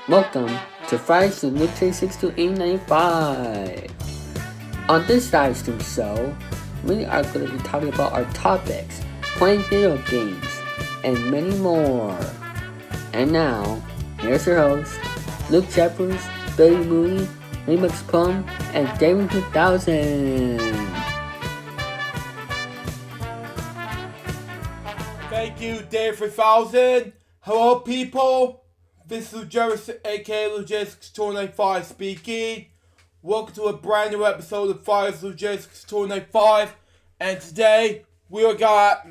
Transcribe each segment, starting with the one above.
Welcome to Fridays with LukeJ62895. On this live stream show, we are going to be talking about our topics, playing video games, and many more. And now, here's your host, Luke Jeffers, Billy Mooney, Remix Plum, and David 2000. Thank you, Dave 3000. Hello, people. This is LukeJ, aka LukeJ62895 speaking. Welcome to a brand new episode of Fridays with LukeJ62895. And today, we got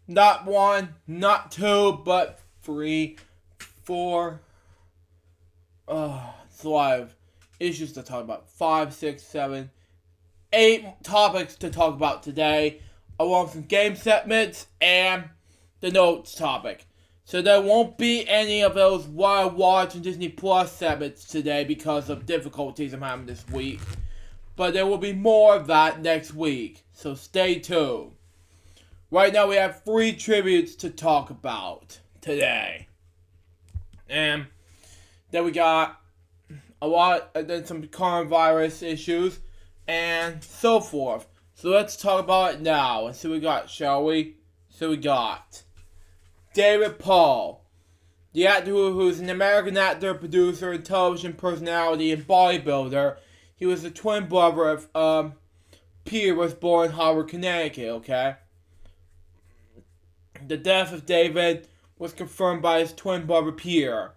not one, not two, but 3, 4, it's a lot of issues to talk about. 5, 6, 7, 8 topics to talk about today, along with some game segments and the notes topic. So there won't be any of those what I watch and Disney Plus segments today because of difficulties I'm having this week. But there will be more of that next week, so stay tuned. Right now we have 3 tributes to talk about today. And then we got then some coronavirus issues and so forth. So let's talk about it now and see what we got, shall we? So we got David Paul, the actor who's an American actor, producer, and television personality and bodybuilder. He was the twin brother of Peter, was born in Harvard, Connecticut, okay? The death of David was confirmed by his twin brother Peter.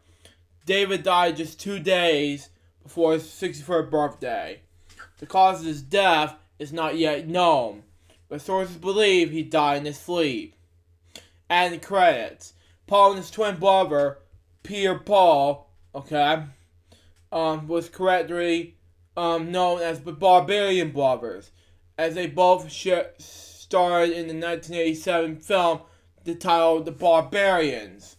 David died just 2 days before his 63rd birthday. The cause of his death is not yet known, but sources believe he died in his sleep. And the credits. Paul and his twin brother, Peter Paul, was correctly known as the Barbarian Brothers, as they both starred in the 1987 film titled The Barbarians,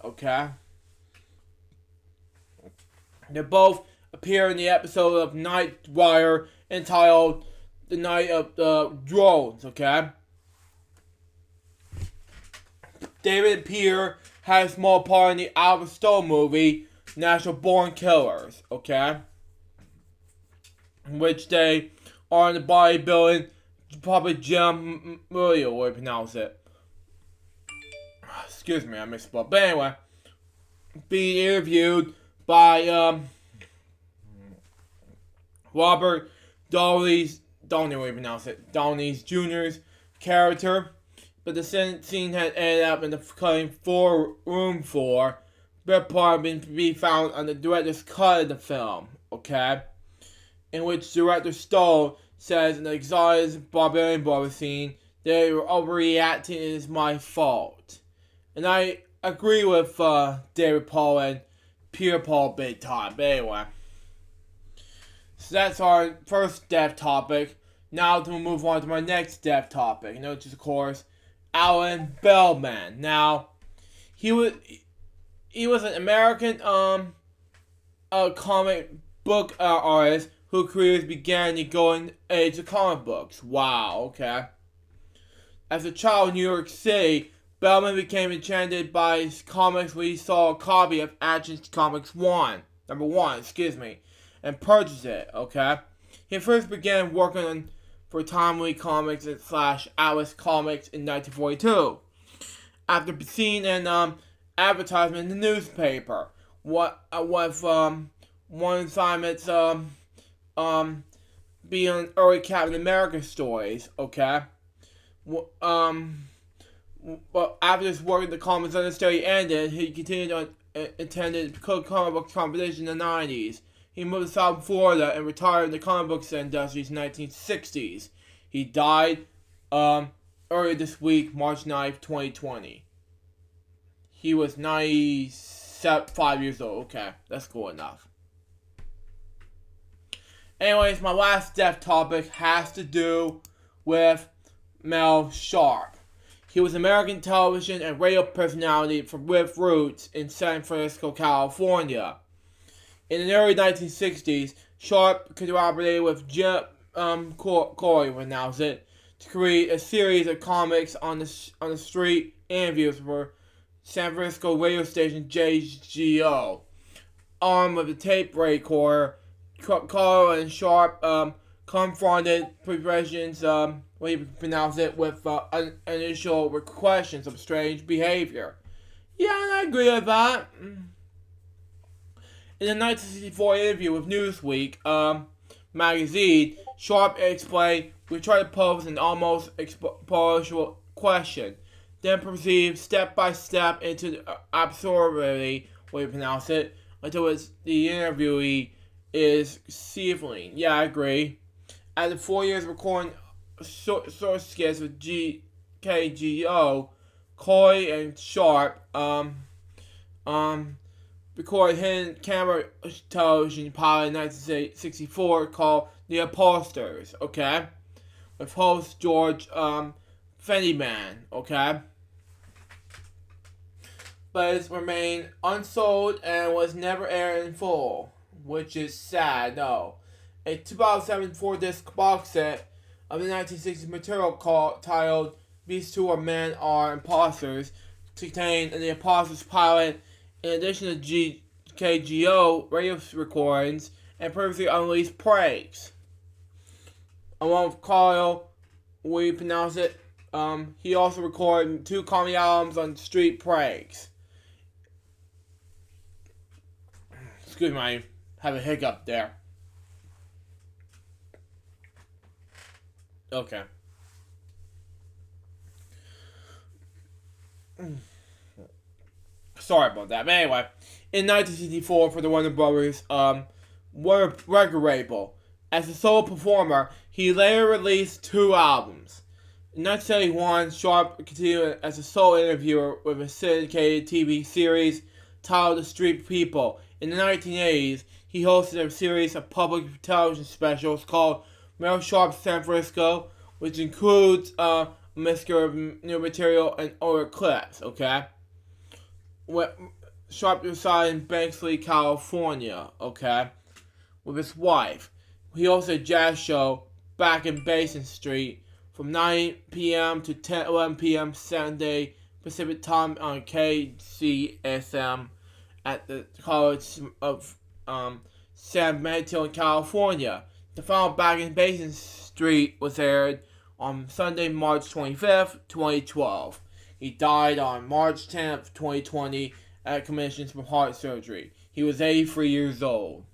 They both appear in the episode of Night Rider entitled The Night of the Drones, David and Peter had a small part in the Oliver Stone movie, Natural Born Killers, in which they are in the bodybuilding, probably Jim Murillo, the way to pronounce it. Excuse me, I missed up. But anyway, being interviewed by Robert Downey's Jr.'s character. But the scene had ended up in the cutting for room 4, but part being to be found on the director's cut of the film, in which director Stone says in the exotic Barbarian Brother scene, they were overreacting and it's my fault. And I agree with David Paul and Peter Paul big time, but anyway. So that's our first death topic. Now to move on to my next death topic, which is of course Alan Bellman. Now, he was an American comic book artist whose career began in the golden age of comic books. Wow, As a child in New York City, Bellman became enchanted by his comics when he saw a copy of Action Comics number 1, and purchased it, He first began working for Timely Comics / Alice Comics in 1942. After seeing an advertisement in the newspaper, one assignment being early Captain America stories, But after his work in the comics understudy ended, he continued on attended comic book competition in the 90s. He moved to South Florida and retired in the comic book industry in the 1960s. He died earlier this week, March 9th, 2020. He was 95 years old. That's cool enough. Anyways, my last death topic has to do with Mel Sharp. He was an American television and radio personality with roots in San Francisco, California. In the early 1960s, Sharp collaborated with Jim Corey, to create a series of comics on the street interviews for San Francisco radio station JGO. armed with a tape recorder, Carl and Sharp confronted professions, what you pronounce it, with initial questions of strange behavior. Yeah, and I agree with that. In a 1964 interview with Newsweek magazine, Sharp explained, "We tried to pose an almost exploratory question, then proceed step by step into the absurdity, what you pronounce it, until the interviewee is seething." Yeah, I agree. After 4 years recording source skits with KGO, Coy and Sharp recorded hidden camera television pilot in 1964 called The Imposters, okay? With host George Fennyman, okay? But it remained unsold and was never aired in full, which is sad, no. A 2007 4-disc box set of the 1960s material titled "These Two Are Men Are Imposters" contained The Imposters pilot, in addition to KGO radio recordings and previously unreleased pranks. Along with Kyle, we pronounce it, he also recorded 2 comedy albums on street pranks. Excuse me, I have a hiccup there. Okay. Sorry about that. But anyway, in 1964 for the Warner Brothers record label. As a solo performer, he later released 2 albums. In 1971, Sharp continued as a solo interviewer with a syndicated TV series titled The Street People. In the 1980s, he hosted a series of public television specials called Mel Sharp's San Francisco, which includes a mixture of new material and older clips, okay? Sharp resided in Banksley, California, okay, with his wife. He hosted a jazz show back in Basin Street from 9 p.m. to 11 p.m. Sunday Pacific Time on KCSM at the College of San Mateo in California. The final Back in Basin Street was aired on Sunday, March 25th, 2012. He died on March 10th, 2020 at commissions from heart surgery. He was 83 years old.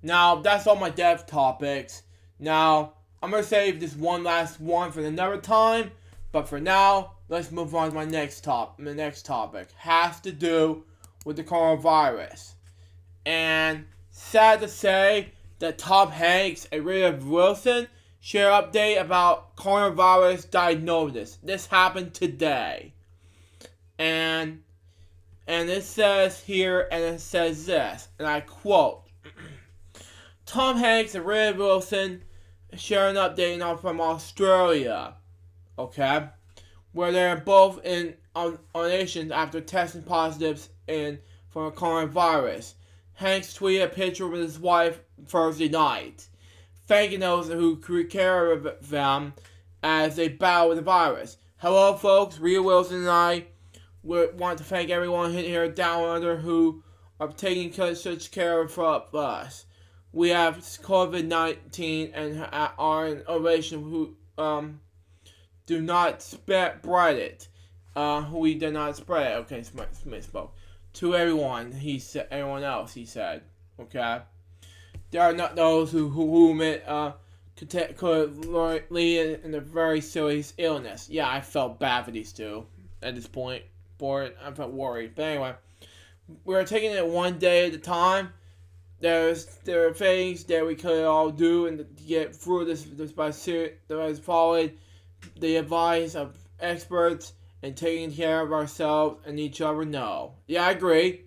Now, that's all my death topics. Now, I'm going to save this one last one for another time. But for now, let's move on to my next topic. The next topic has to do with the coronavirus. And sad to say that Tom Hanks and Rita Wilson share an update about coronavirus diagnosis. This happened today. And it says here, and it says this, and I quote, Tom Hanks and Rita Wilson share an update from Australia, okay, where they're both in isolation after testing positive for a coronavirus. Hanks tweeted a picture with his wife Thursday night, thanking those who took care of them as they battle with the virus. Hello, folks. Rita Wilson and I want to thank everyone here down under who are taking such care of us. We have COVID-19 and are in isolation who do not spread it. We do not spread it. Okay, Smith spoke. To everyone, everyone else, he said. Okay? There are not those whom it could lead in a very serious illness. Yeah, I felt bad for these two at this point. I felt worried. But anyway, we're taking it one day at a time. There are things that we could all do and to get through this by following the advice of experts and taking care of ourselves and each other. No. Yeah, I agree.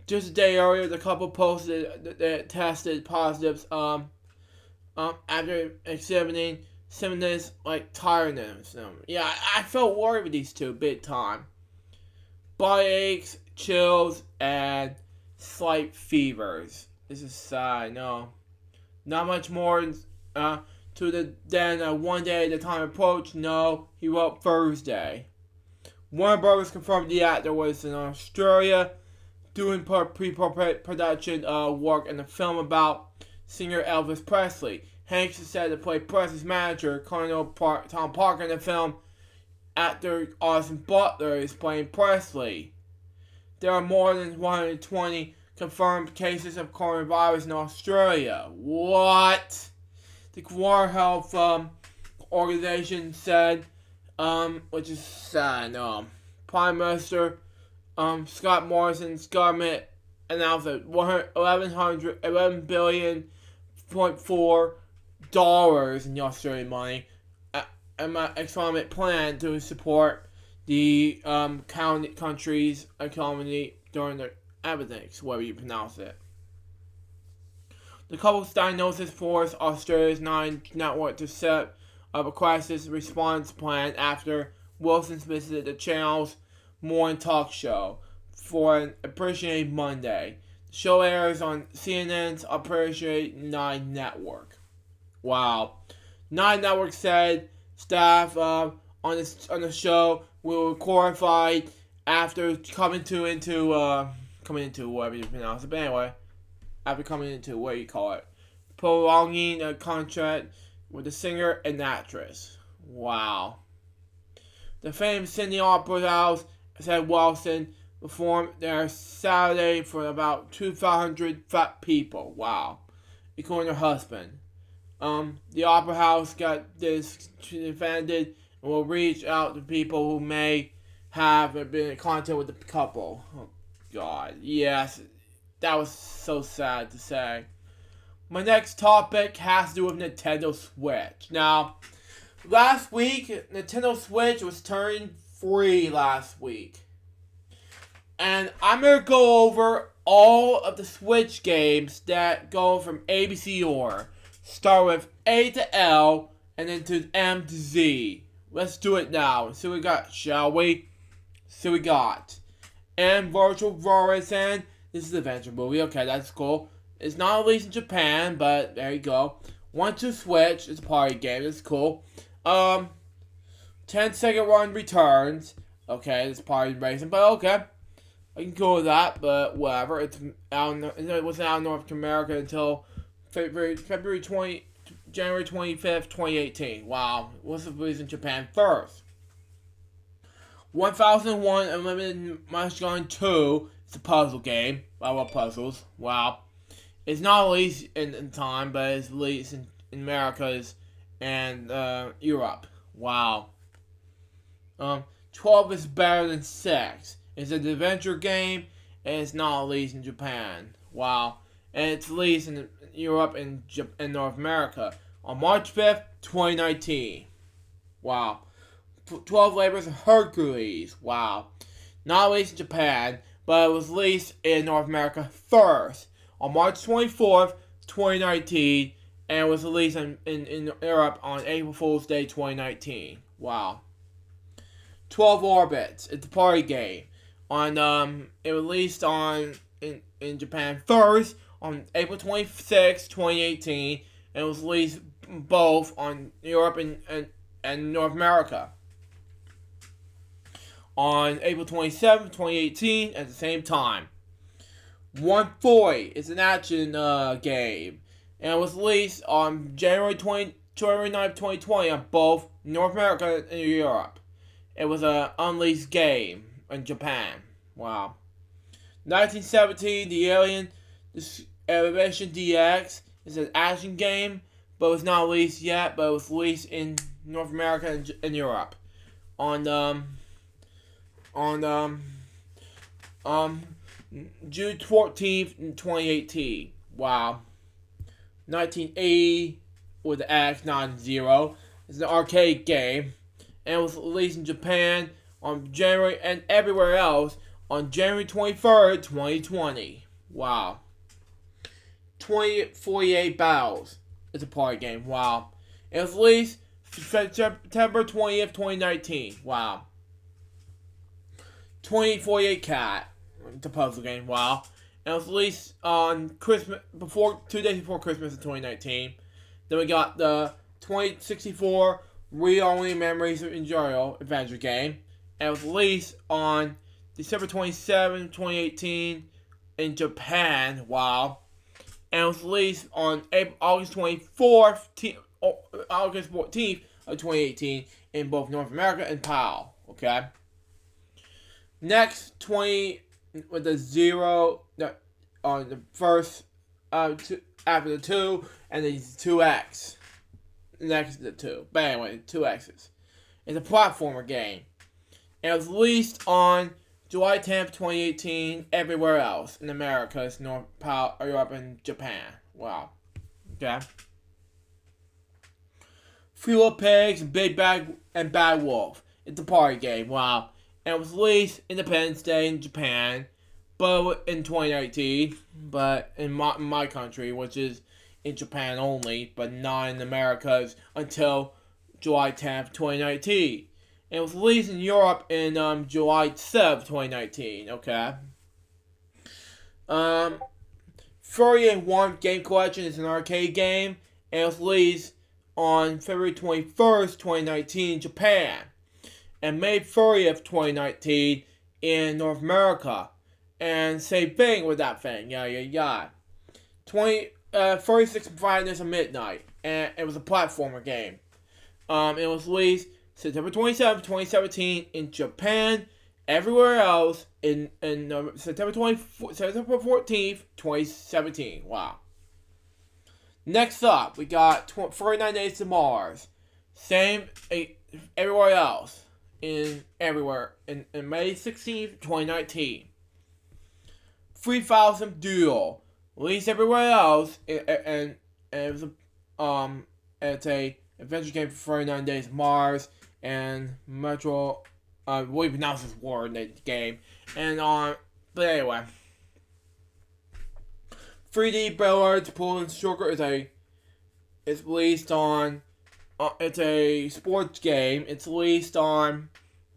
Just a day earlier, the couple posted that tested positives after exhibiting symptoms like tiredness. Yeah, I felt worried with these two big time. Body aches, chills, and slight fevers. This is sad. No, not much more than a one day at a time approach. No, he wrote Thursday. Warner Brothers confirmed the actor was in Australia doing pre-production work in the film about singer Elvis Presley. Hanks is said to play Presley's manager, Tom Parker, in the film. Actor Austin Butler is playing Presley. There are more than 120 confirmed cases of coronavirus in Australia. What? The World Health Organization said, which is sad. Prime Minister Scott Morrison's government announced that $11 billion in Australian money economic plan to support the country's economy during the epidemics, whatever you pronounce it. The couple's diagnosis forced Australia's Nine Network to set up a crisis response plan after Wilson visited the channel's morning talk show for an Appreciate Monday. The show airs on CNN's Appreciate 9 Network. Wow. 9 Network said staff on the show were horrified after coming into whatever you pronounce it, but anyway, after coming into what you call it, prolonging a contract with the singer and actress. Wow. The famous Sydney Opera House said Wilson performed there Saturday for about 2,500 fat people. Wow. Including her husband. The Opera House got this defended and will reach out to people who may have been in contact with the couple. Oh, God. Yes. That was so sad to say. My next topic has to do with Nintendo Switch. Now, last week, Nintendo Switch was turned free last week. And I'm going to go over all of the Switch games that go from A, B, C order. Start with A to L, and then to M to Z. Let's do it now and see what we got, shall we? See what we got. And Virtual Horizon. This is an adventure movie. Okay, that's cool. It's not released in Japan, but there you go. 1-2 Switch. It's a party game. It's cool. 10-second run returns. Okay, it's party racing, but okay. I can go with that, but whatever. It wasn't out in North America until January 25th, 2018. Wow. What's the release in Japan first? 1001 Unlimited Machine 2. It's a puzzle game. I love puzzles. Wow. It's not released in time, but it's released in Americas and Europe. Wow. 12 is better than 6. It's an adventure game, and it's not released in Japan. Wow. And it's released in Europe and North America on March 5th, 2019. Wow. 12 Labors of Hercules. Wow. Not released in Japan, but it was released in North America first on March 24th, 2019, and it was released in Europe on April Fool's Day, 2019. Wow. 12 Orbits. It's a party game. It released in Japan first on April 26, 2018, and it was released both on Europe and North America on April 27, 2018 at the same time. 140 is an action game, and it was released on January 9, 2020 on both North America and Europe. It was an unreleased game in Japan. Wow. 1917, The Alien Elevation DX is an action game, but it was not released yet, but it was released in North America and Europe on June 14th, 2018. Wow. 1980 with the X90. It's an arcade game, and it was released in Japan on January and everywhere else on January 23rd, 2020. Wow. 2048 Battles. It's a party game. Wow. It was released September 20th, 2019. Wow. 2048 Cat. It's a puzzle game. Wow. And it was released on Christmas, 2 days before Christmas in 2019. Then we got the 2064 Read-Only Memories of Enjoyable adventure game. And it was released on December 27, 2018 in Japan. Wow. And it was released on August 24th, August 14th of 2018 in both North America and PAL. Okay. Next, 20 with the 0 on the first after the 2, and then 2X next to the 2. But anyway, 2 X's. It's a platformer game. And it was released on July 10th, 2018, everywhere else in America, North, Europe, and Japan. Wow. Okay. Free Little Pigs and Big Bad and Bad Wolf. It's a party game. Wow. And it was released Independence Day in Japan, but in 2019, but in my country, which is in Japan only, but not in Americas until July 10th, 2019. And it was released in Europe in July 7th, 2019. Okay. Furry and Warmth Game Collection is an arcade game, and it was released on February 21st, 2019 in Japan, and May 30th, 2019 in North America. And same thing with that thing. Yeah. 36 Brightness of Midnight, and it was a platformer game. It was released September 27th, 2017 in Japan. Everywhere else in September 14th, 2017. Wow. Next up, we got 49 Days to Mars. Same everywhere else in May 16th, 2019. 3000 Duel. Released everywhere else, and it was it's a adventure game for 49 Days to Mars and Metro. We pronounce this word in the game, and but anyway, 3D Billiards Pool and Snooker is released on. It's a sports game. It's released on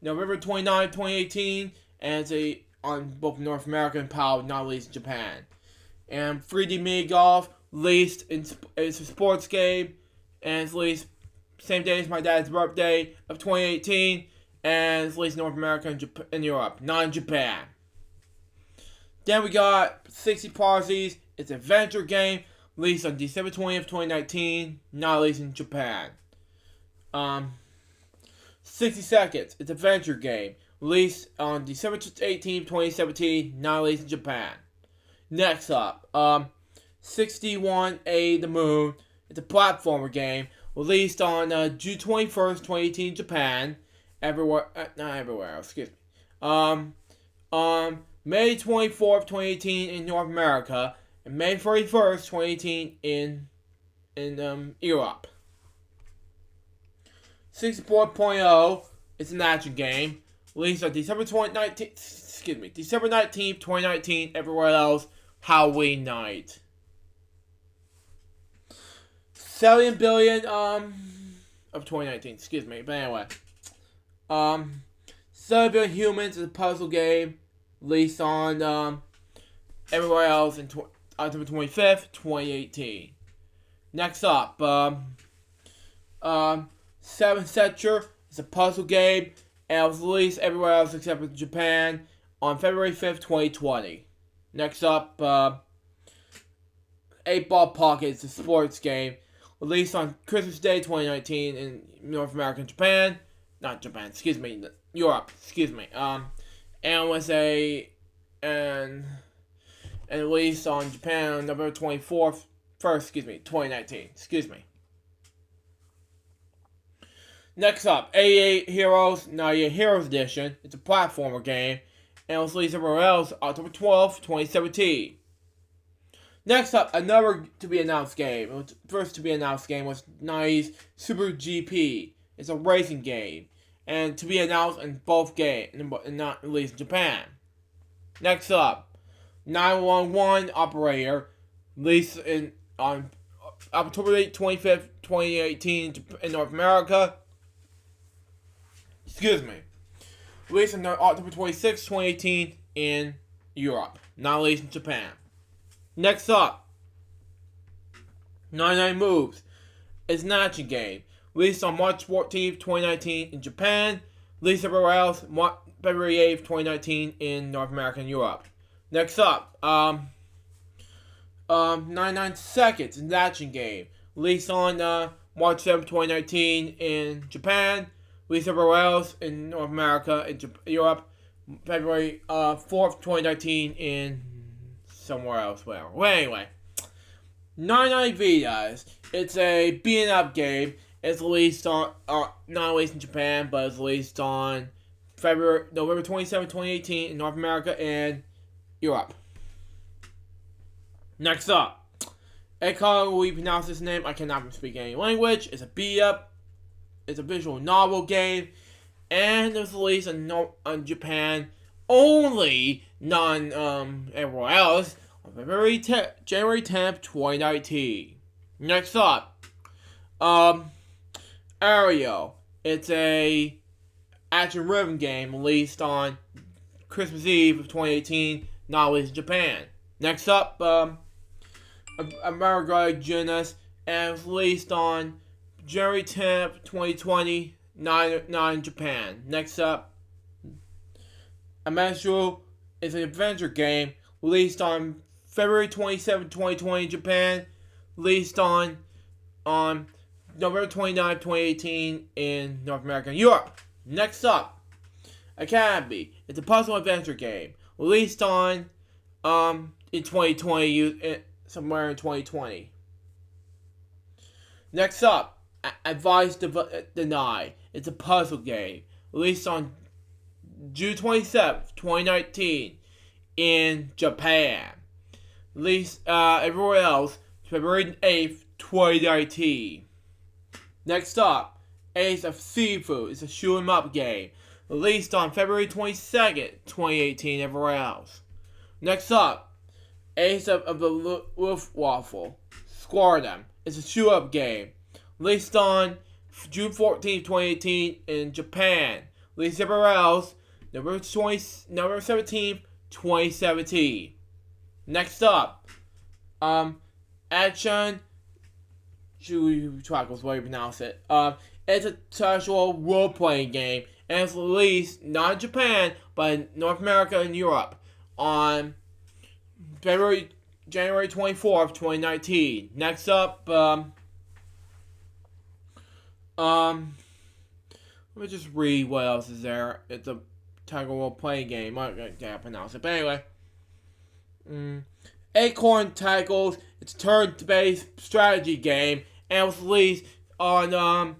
November 29, 2018, and it's on both North America and PAL, not released in Japan. And 3D Mini Golf released it's a sports game, and it's released same day as my dad's birthday of 2018, and it's released in North America and Europe, not in Japan. Then we got 60 Parsecs. It's an adventure game released on December 20th, 2019, not released in Japan. 60 Seconds. It's an adventure game released on December 18th, 2017, not released in Japan. Next up, 61A The Moon. It's a platformer game released on June 21st, 2018, Japan. Not everywhere. Excuse me. May 24th, 2018 in North America, and May 31st, 2018 in Europe. 64.0 is an action game released on December 19th, 2019, everywhere else, Halloween night. 7 billion of 2019, but anyway. 7 Billion Humans is a puzzle game released on everywhere else in October 25th, 2018. Next up, 7 Setcher is a puzzle game, and it was released everywhere else except for Japan on February 5th, 2020. Next up, 8 Ball Pocket is a sports game released on Christmas Day, 2019 in North America and Japan. Not Japan, Europe, and was and released on Japan on November 24th, 2019, Next up, 88 Heroes, 98 Heroes Edition. It's a platformer game, and it was released everywhere else October 12th, 2017. Next up, another to-be-announced game. The first to-be-announced game was 90s Super GP. It's a racing game, and to be announced in both games, and not released in Japan. Next up, 911 Operator, released on October 8th, 25th, 2018 in North America. Released on October 26th, 2018 in Europe, not released in Japan. Next up, 99 Moves is an action game. Released on March 14th, 2019 in Japan. Released everywhere else February 8th, 2019 in North America and Europe. Next up, 99 Seconds, an action game. Released on March 7th, 2019 in Japan. Released everywhere else in North America and Europe. February 4th, 2019 in somewhere else. Well, anyway. 99 Vidas. It's a beat up game. It's released on, not released in Japan, but it's released on November 27, 2018 in North America and Europe. Next up, how we pronounce this name? I cannot speak any language. It's a beat up. It's a visual novel game, and it was released on Japan only, not everywhere else, on January 10th, 2019. Next up, Ario. It's a action rhythm game released on Christmas Eve of 2018, not released in Japan. Next up, America Genus, and it was released on January 10th, 2020, not in Japan. Next up, Amestro is an adventure game released on February 27th, 2020 in Japan, released on November 29th, 2018 in North America and Europe. Next up, Academy. It's a puzzle adventure game released on in 2020, somewhere in 2020. Next up, Advice Denied. It's a puzzle game released on June 27th, 2019 in Japan. Released everywhere else February 8th, 2019. Next up, Ace of Seafood. It's a shoot 'em up game released on February 22nd, 2018 everywhere else. Next up, Ace of the Luftwaffe. Score Them. It's a shoot-up game released on June 14th, 2018 in Japan. Released everywhere else November 17th, 2017. Next up, Action Triangles, what you pronounce it. It's a casual role-playing game, and it's released not in Japan, but in North America and Europe on January 24th, 2019. Next up, let me just read what else is there. It's a casual role-playing game. I can't pronounce it, but anyway. Acorn Titles. It's a turn-based strategy game, and it was released on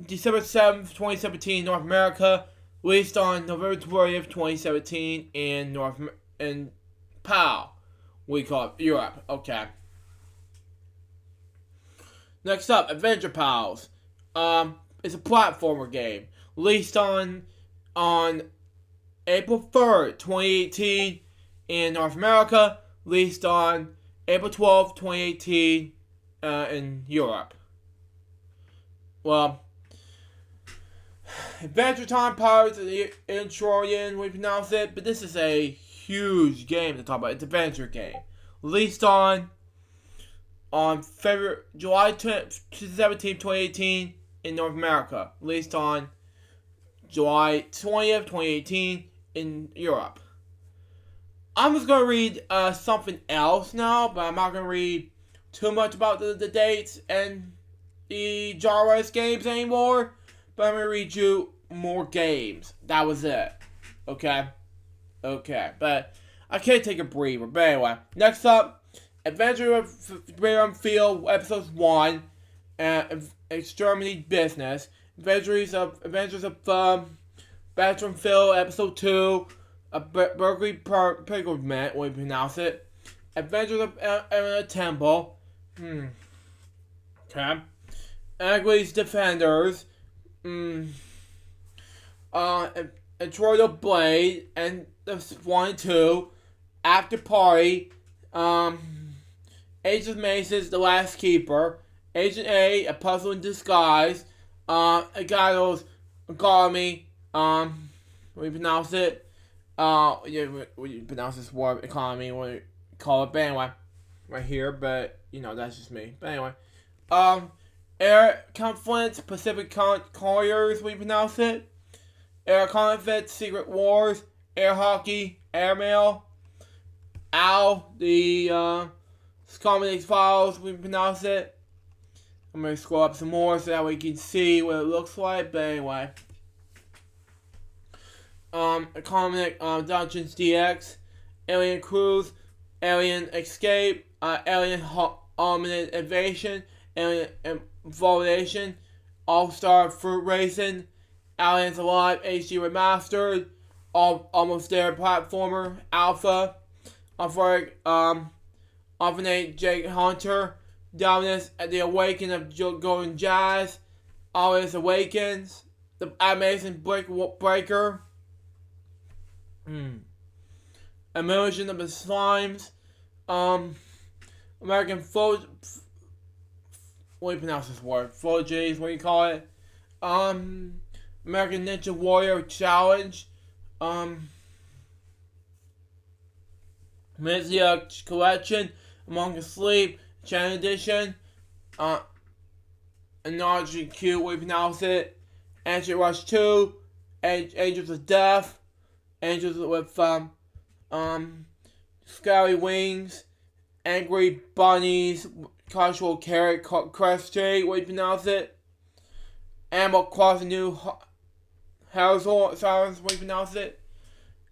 December 7th, 2017 in North America. Released on November 20th, 2017 in PAL. We call it Europe. Okay. Next up, Adventure Pals. It's a platformer game released on April 3rd, 2018 in North America. Released on April 12th, 2018 in Europe. Well, Adventure Time Pirates in Trojan, we pronounce it, but this is a huge game to talk about. It's an adventure game. Released on July 17th, 2018 in North America. Released on July 20th, 2018 in Europe. I'm just going to read something else now, but I'm not going to read too much about the dates and the genres games anymore. But I'm going to read you more games. That was it. Okay? But I can't take a breather. But anyway, next up, Adventure of Freedom Field, Episode 1, Exterminating Business. Adventures of Bathroom Field, Episode 2, Berkeley Pilgrimage, we pronounce it. Adventures of a Temple. Okay. Agri's Defenders. Troy Blade and the 1 and 2. After Party. Age of Maces, The Last Keeper. Agent A, A Puzzle in Disguise. Agados Agami. We pronounce it. We pronounce this word economy, what we call it, but anyway, right here, but, that's just me, but anyway, Air Conflict, Pacific Couriers, we pronounce it, Air Conflict, Secret Wars, Air Hockey, Airmail, Al, the Comedy Files, we pronounce it. I'm going to scroll up some more so that we can see what it looks like, but anyway. A comic, Dungeons DX, Alien Cruise, Alien Escape, Alien Hominid Invasion, Alien Evolution, All-Star Fruit Racing, Aliens Alive HD Remastered, Almost There Platformer, Alpha, Alternate Jake Hunter, Dominus at the Awakening of Golden Jazz, Always Awakens, The Amazing Breaker, Immersion of the Slimes, American what do you pronounce this word? Fuji's, what do you call it? American Ninja Warrior Challenge, Mizia Collection, Among the Sleep, Channel Edition, Analogy Q, we pronounce it, Ancient Rush 2, Angels of Death, Angels with Scary Wings, Angry Bunnies, Casual Carrot Crest Tree, we pronounce it, Animal Crossing New Horizons, we pronounce it,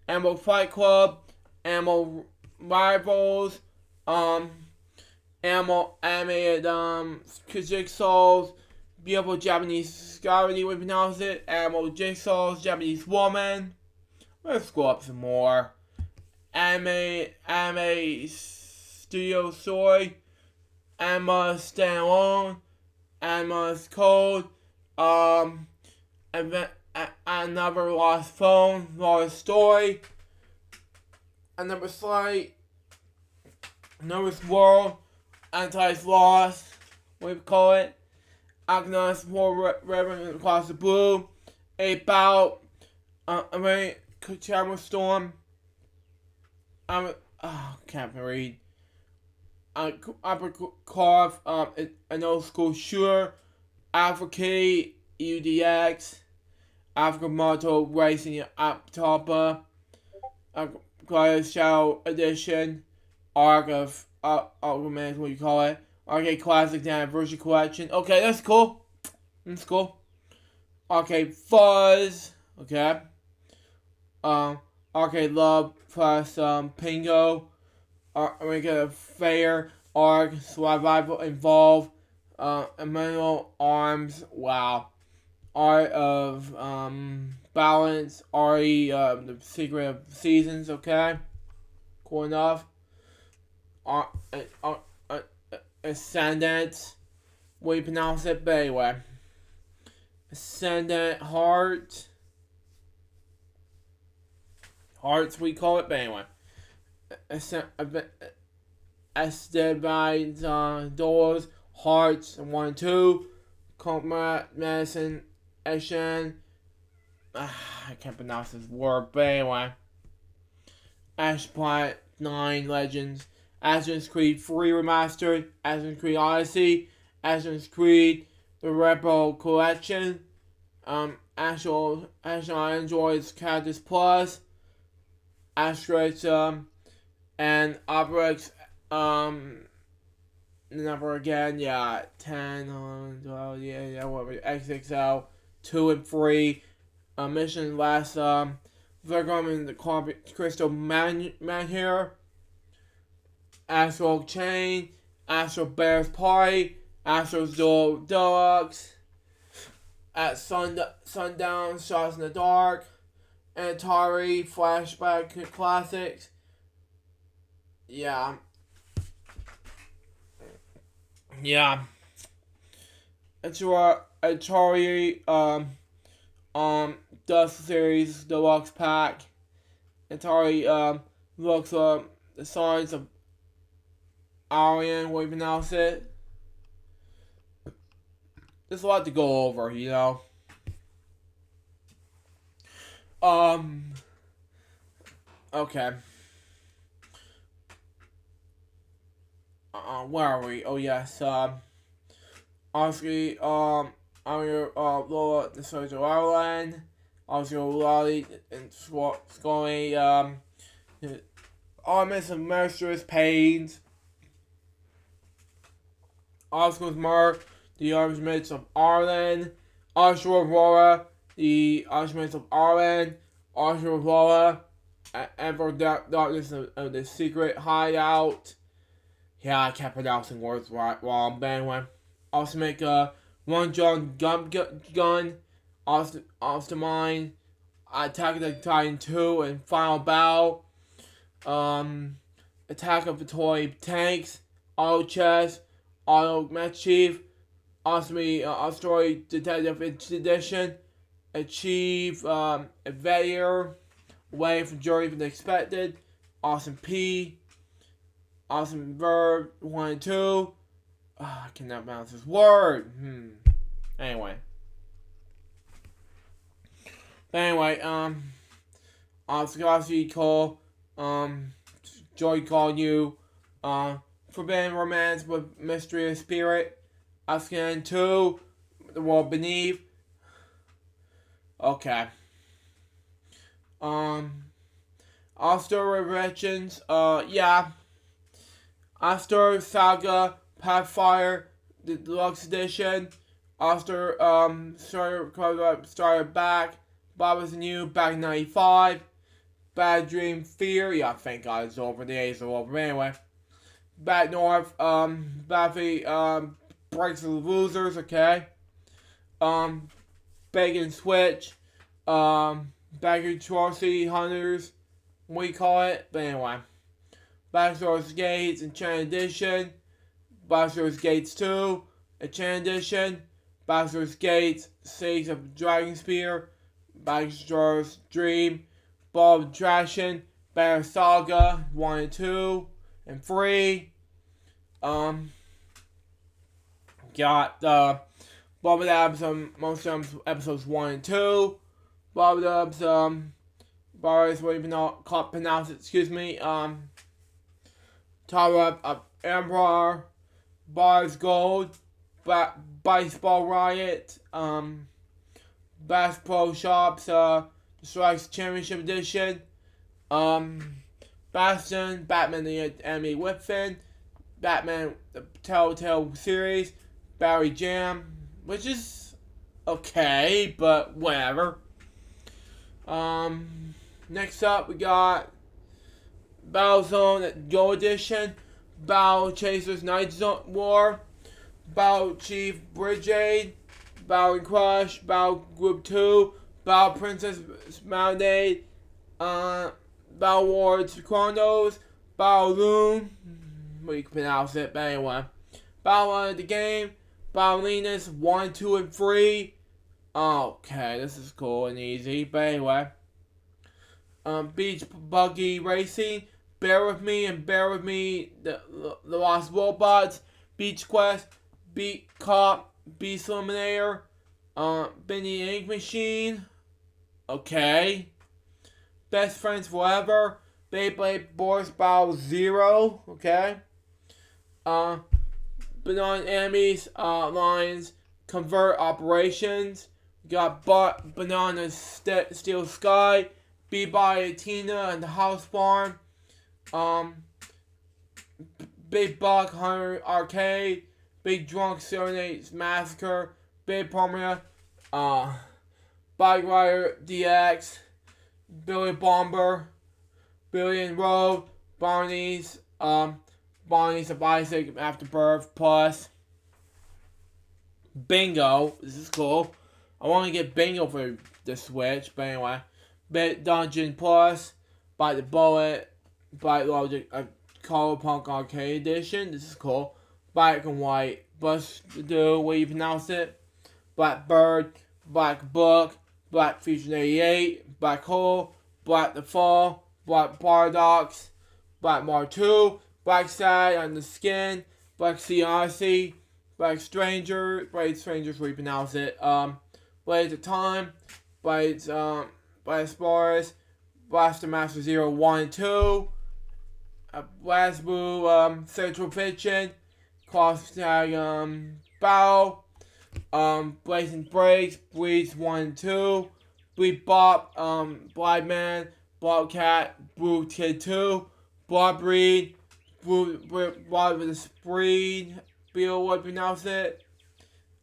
Animal Fight Club, Animal Rivals, Animal Animated Jigsaws, Beautiful Japanese Scary, we pronounce it, Animal Jigsaws, Japanese Woman. Let's scroll up some more. Anime Studio Soy, Anima Standalone, Anima's Code, Another Lost Phone, Lost Story, Another Site, Another World, Anti's Lost, what we call it, Agnes War Reverend Across the Blue, Ape Out, Camera Storm, can't read. Upper Carve, an old school shooter, Africa UDX, Africa Moto Racing Aptopa, Gladius Shadow Edition, Arc of Ultimate, what you call it, Arcade Classic Anniversary Collection. Okay, that's cool. That's cool. Arcade Fuzz. Okay. Arcade Love plus Pingo. We got a Fair, Arc, Survival Involve, Emmanuel Arms, wow. Art of Balance, RE, The Secret of Seasons, okay? Cool enough. Ascendant, what do you pronounce it? But anyway. Ascendant Hearts, we call it, but anyway. Esteban Doors, Hearts 1 and 2, Combat Medicine, Ashen, I can't pronounce this word, but anyway. Ashplat 9 Legends, Assassin's Creed 3 Remastered, Assassin's Creed Odyssey, Assassin's Creed The Rebel Collection, Astral Androids Cactus Plus, Asterix, and Operix, number again, yeah, 10, 11, 12, yeah, whatever, XXL, 2 and 3, Mission Last, Virgum and the Crystal Man here, Astral Chain, Astral Bears Party, Astral Deluxe, at Sundown, Shots in the Dark, Atari Flashback Classics. Yeah. Atari Dust Series Deluxe Pack. Atari looks up the signs of Arian, what you pronounce it. There's a lot to go over, you know. Okay. Where are we? Oh yes. Obviously, I'm your Lola, the Social Island. Also, Lolly and Scully. Armies of Mercerous Pains, Oscar's Murr, the Armaments of Arlen, Usher Aurora, the Armaments of Arlen, Usher Aurora, Ever Darkness of the Secret Hideout. Yeah, I kept pronouncing words wrong, but anyway. Also make a One John Gun, Mine, Attack of the Titan 2, and Final Battle. Attack of the Toy Tanks, Auto Chess, Auto Match Chief, Asteroid Detective Edition, Achieve Evadier, Away from Jury from the Expected, Awesome P, Awesome Verb 1 and 2. I cannot pronounce this word. Anyway. Oscar Cole, Joy Call You, Forbidden Romance with Mysterious Spirit, Oscar 2, The World Beneath. Okay. Oster Revelations, yeah. Oster Saga, Pathfire, the Deluxe Edition, Oster, started back, Bob is new, back in 95, Bad Dream Fear, yeah, thank God it's over, the days are over, anyway. Back North, Buffy, Breaks of the Losers, okay. Bacon Switch, Back in Trolley Hunters, what do you call it? But anyway. Backdoor's Gates, Enchanted Edition, Backdoor's Gates 2, Enchanted Edition, Backdoor's Gates, Sage of Dragon Spear, Backdoor's Dream, Ball of Attraction, Banner Saga 1 and 2, and 3. Got Bob Labs most episodes 1 and 2. Bob Labs Bars, what you pronounce it, excuse me, Tower of Emperor, Bars Gold, Baseball Riot, Bass Pro Shops, Strikes Championship Edition, Bastion, Batman the Enemy Within, Batman the Telltale Series, Barry Jam, which is okay, but whatever. Next up we got Battlezone Go Edition, Battle Chasers Night Zone War, Battle Chief Brigade, Battle Crush, Battle Group 2, Battle Princess Mountain, Battle Wars Chronos, Battle Loom, you can pronounce it, but anyway. Battle of the Game, Battle Linus 1, 2, and 3. Okay, this is cool and easy, but anyway. Beach Buggy Racing, Bear With Me and Bear With Me, the Lost Robots, Beach Quest, Beat Cop, Beast Eliminator, Bendy Ink Machine, okay. Best Friends Forever, Beyblade Boris Battle Zero, okay. Banana Enemies, Lines, Convert Operations, got Banana Steel Sky, Be-Bye Tina and the House Farm, Big Buck Hunter Arcade, Big Drunk Serenades Massacre, Big Palmer, Bike Rider DX, Billy Bomber, Billy and Road, Barney's of Isaac Afterbirth, plus Bingo. This is cool. I want to get Bingo for the Switch, but anyway. Bit Dungeon Plus, Bite the Bullet, Bite Logic, Color Punk Arcade Edition. This is cool. Black and White, Bust Do, what you pronounce it? Black Bird, Black Book, Black Fusion 88, Black Hole, Black the Fall, Black Paradox, Black Mar 2, Black Side on the Skin, Black Sea Odyssey, Black Stranger, Blade Strangers, what you pronounce it? Blades of Time, Blades, Blast Boris, Blaster Master 0, 1, and 2, Blast Blue, Central Fiction, Cross Tag, Battle, Blazing Breaks, Bleeds 1 and 2, Bleed Bop, Blind Man, Bobcat, Blue Kid 2, Blood Breed, Blood with a Breed, Bill would pronounce it.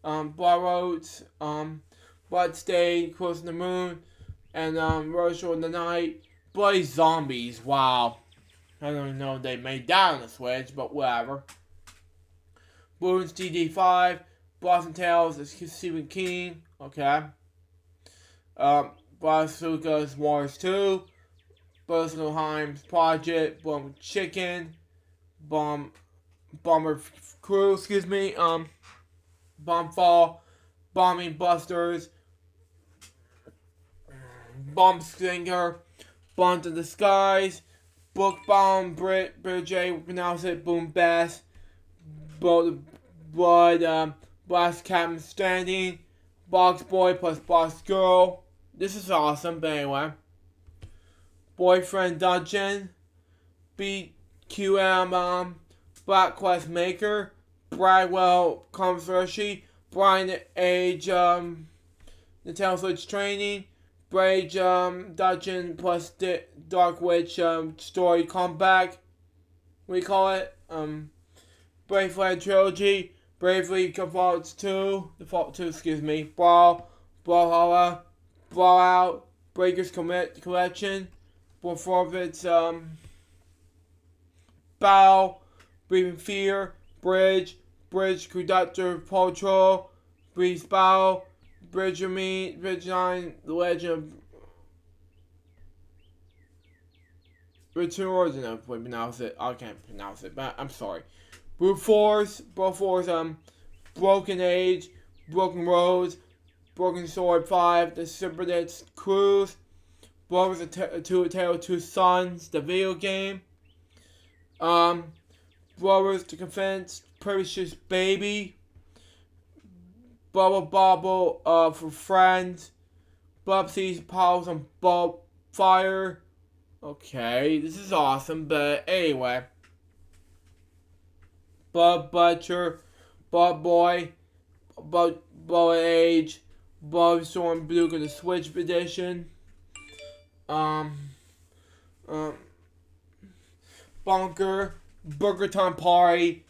Blood Roads, Blood Stain, Crossing the Moon, and Ritual in the Night. Bloody Zombies, wow. I don't even know if they made that on the Switch, but whatever. Bloons DD5, Blossom Tales, Stephen King, okay. Bazooka's Wars 2, Heim's Project, Bomb Chicken, Bomber Crew, Bombfall, Bombing Busters, Bomb Stinger, Bomb to the Skies, Book Bomb, J, pronounce it, Boom Bass, Blood, Blast Captain Standing, Box Boy plus Box Girl. This is awesome, but anyway. Boyfriend Dungeon, BQM, Black Quest Maker, Bradwell Controversy, Brian Age, Nintendo Switch Training, Brage Dungeon plus Dark Witch Story Comeback. We call it Brave Flag Trilogy, Bravely Default 2, Brawlhalla, Brawlout, Breakers Collection, Performance, Battle, Breathing Fear, Bridge Conductor Patrol, Breeze Battle, Bridge 9, The Legend of Return Origin, I pronounce it. I can't pronounce it, but I'm sorry. Brute Force, Broken Age, Broken Roads, Broken Sword 5, The Cybernetic Cruise, Brothers A Tale of Two Sons, the video game, Brothers to Defense, Precious Baby, Bubble for Friends, Bubsy's Pals on Bulb Fire. Okay, this is awesome, but anyway. Bud Butcher, Bud Boy, Bud Age, Bud Storm Blue the Switch edition. Bunker, Burger Time Party,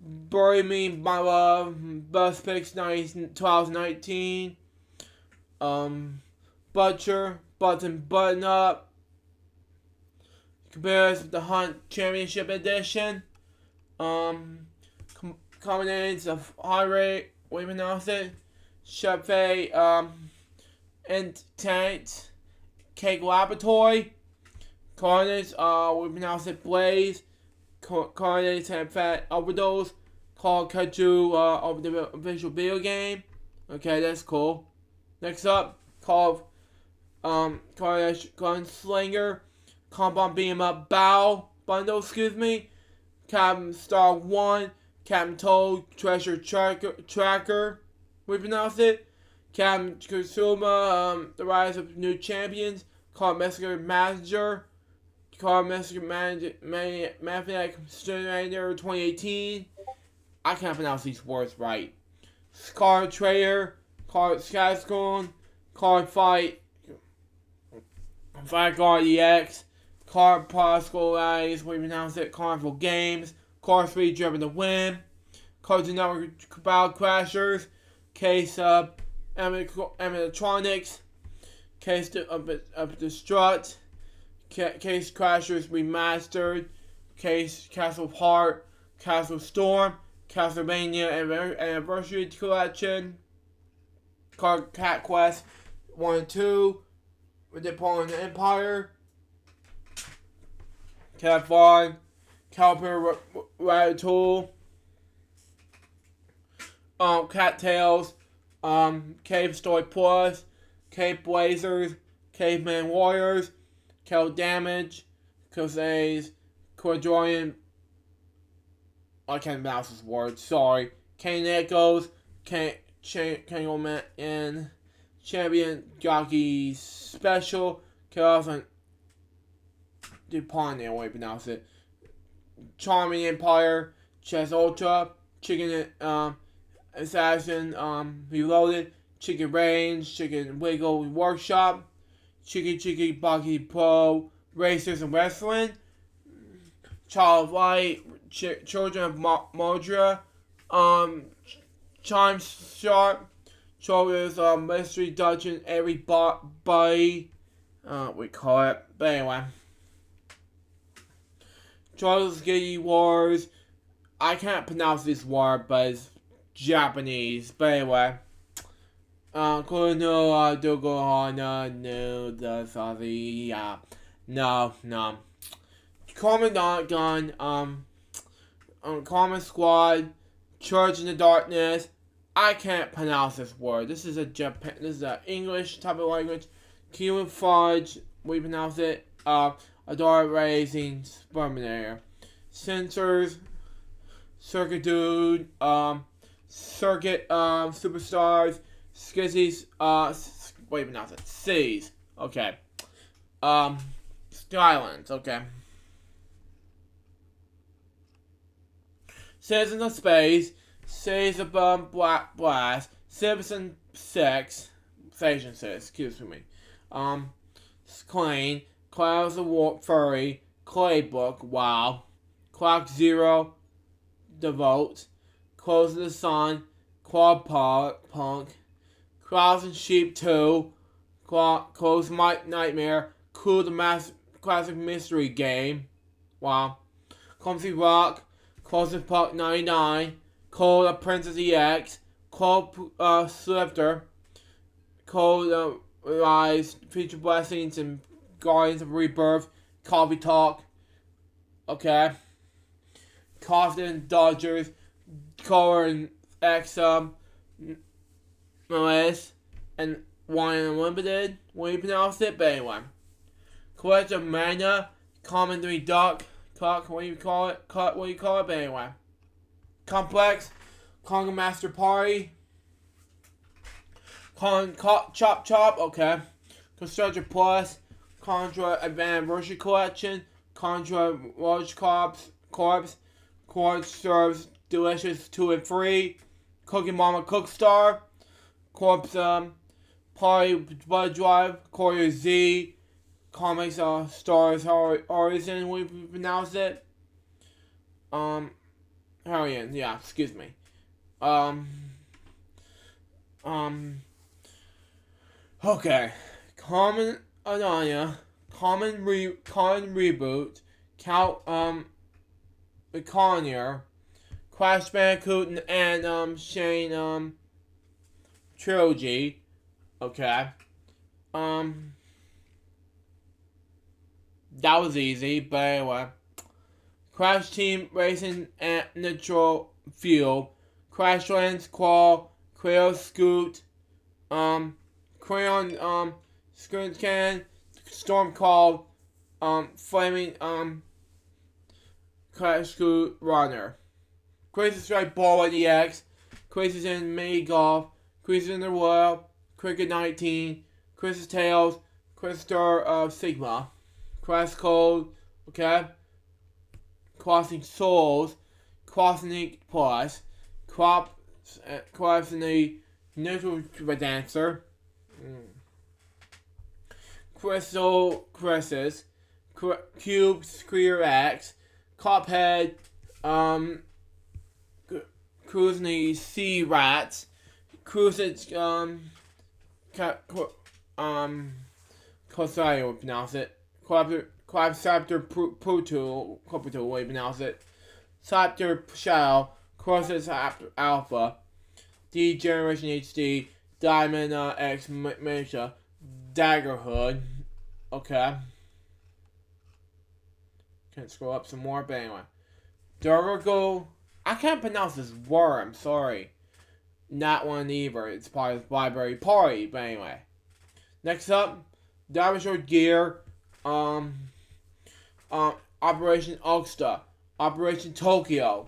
Bury Me, My Love, Best Picks 2019, Butcher, Button Up, compares with the Hunt Championship Edition, combinations of Heart Rate, what do you pronounce it? Chefé, Intent, Cake Laboratory, Carnage, we pronounce it Blaze, Carnage and Fat Overdose, Call Kaiju of the official video game. Okay, that's cool. Next up, Call of Carnage Gunslinger, Compound Beam Up Bow Bundle, Captain Star 1, Captain Toad Treasure Tracker, we pronounce it. Captain Kusuma, The Rise of New Champions, Card Messenger Manager, Card Messenger Mathematic Simulator 2018. I can't pronounce these words right. Card Trader, Card Scascon, Card Fight, Guard EX, Card Particle Eyes, we pronounce it, Carnival Games, Card 3 Driven to Win, Cards Network Battle Crashers, Case Electronics, Case of Destruct, Case Crashers Remastered, Case Castle Heart, Castle Storm, Castlevania Anniversary Collection, Card Cat Quest 1 and 2, with the Pawn Empire, Cat Vaughn, Caliper Ratatouille, Cattails, Cave Story Plus, Cave Blazers, Caveman Warriors, Cal Damage, Crusades, Cordorian, I can't pronounce this word, sorry, Kane Echoes, Kangleman, and Champion Jockey Special, Chaos and DuPont, I want to pronounce it, Charming Empire, Chess Ultra, Chicken Assassin Reloaded, Chicken Range, Chicken Wiggle Workshop, Chicky Buggy Pro, Racers and Wrestling, Child of Light, Children of Modra, Chime Sharp, Children's Mystery Dungeon, everybody, we call it, but anyway. Charles Giddy Wars, I can't pronounce this word, but it's Japanese, but anyway. Kono Dogohana, no, the sorry, yeah. No. Commandant Gun, Common Squad, Church in the Darkness. I can't pronounce this word. This is a English type of language. Cuban Fudge, we pronounce it. Adore Raising Sperminator. Sensors, Circuit Dude, Circuit Superstars, Skizzies, wait, pronounce it. C's. Okay. Skylands, okay. Citizens of Space, Cities of Black Blast, Citizen 6, Station 6, excuse me. Clane, Clouds of War, Furry, Claybook, wow. Clock Zero, Devote, Close of the Sun, Quad Punk, Clouds and Sheep 2, Close Nightmare, Cool the Classic Mystery Game, wow. Clumsy Rock, Close of Puck 99, Cold of Princess EX, Cold Slifter, Cold Rise, Future Blessings, and Guardians of Rebirth, Coffee Talk, okay. Confident Dodgers, Color and X, Malaise, and One Unlimited, when you pronounce it, but anyway. Collect of Mana, Common 3 Duck, what do you call it, but anyway. Complex, Conga Master Party, Chop, okay. Constructor Plus, Contra Anniversary Collection, Contra Large Corpse, Quartz Serves Delicious 2 and 3, Cookie Mama Cookstar, Corpse Party Blood Drive, Courier Z, Comics Stars Horizon, we pronounce it. Harrian, yeah, excuse me. Okay. Common Ananya, Common Reboot, Count Connier, Crash Bandicoot and Shane Trilogy. Okay. That was easy, but anyway. Crash Team Racing and Nitro Fuel, Crashlands Crawl, Crayon Scoot, Crayon Scoot Can, Storm Call, Flaming Crash Scoot Runner, Crazy Strike Ball at EX, Crazy in Mini Golf, Crazy in the World, Cricket 19, Crazy Tails, Crazy Star Sigma, Crash Code, okay. Crossing Souls, Crossing Plus, Crossing the Neutral Dancer, Crystal Crisis, Cube Screer X, Cuphead, Cruising the Sea Rats, Cruising, sorry, I would pronounce it, Quadceptor Proto, way you pronounce it. Saptor Shadow, Crosses Alpha, D Generation HD, Diamond X Miniature, Daggerhood. Okay. Can't scroll up some more, but anyway. Durgo, I can't pronounce this word, I'm sorry. Not one either, it's part of the Library Party, but anyway. Next up, Dinosaur Gear, Operation Oxta, Operation Tokyo,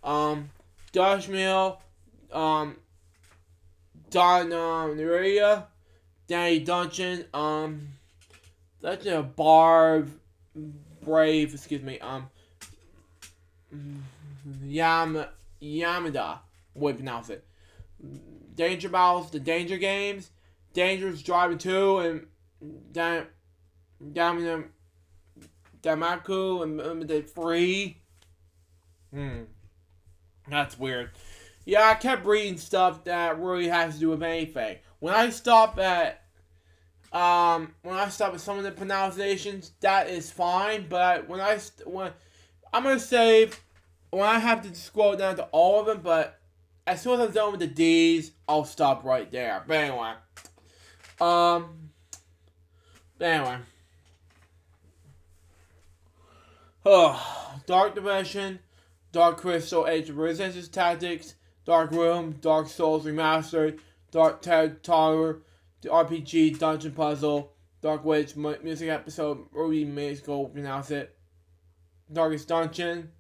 Dutch Mill, Donaria, Danny Dungeon, Legend of Barb, Brave, excuse me, Yamada, way to pronounce it. Danger Battles, The Danger Games, Dangerous Driving 2, and Damaku Unlimited Free. That's weird. Yeah, I kept reading stuff that really has to do with anything. When I stop at some of the pronunciations, that is fine. But when I'm gonna save when I have to scroll down to all of them. But as soon as I'm done with the D's, I'll stop right there. But anyway, Dark Dimension, Dark Crystal, Age of Resistance Tactics, Dark Room, Dark Souls Remastered, Dark Tower, the RPG Dungeon Puzzle, Dark Witch Music Episode, Ruby Maze Go pronounce it, Darkest Dungeon,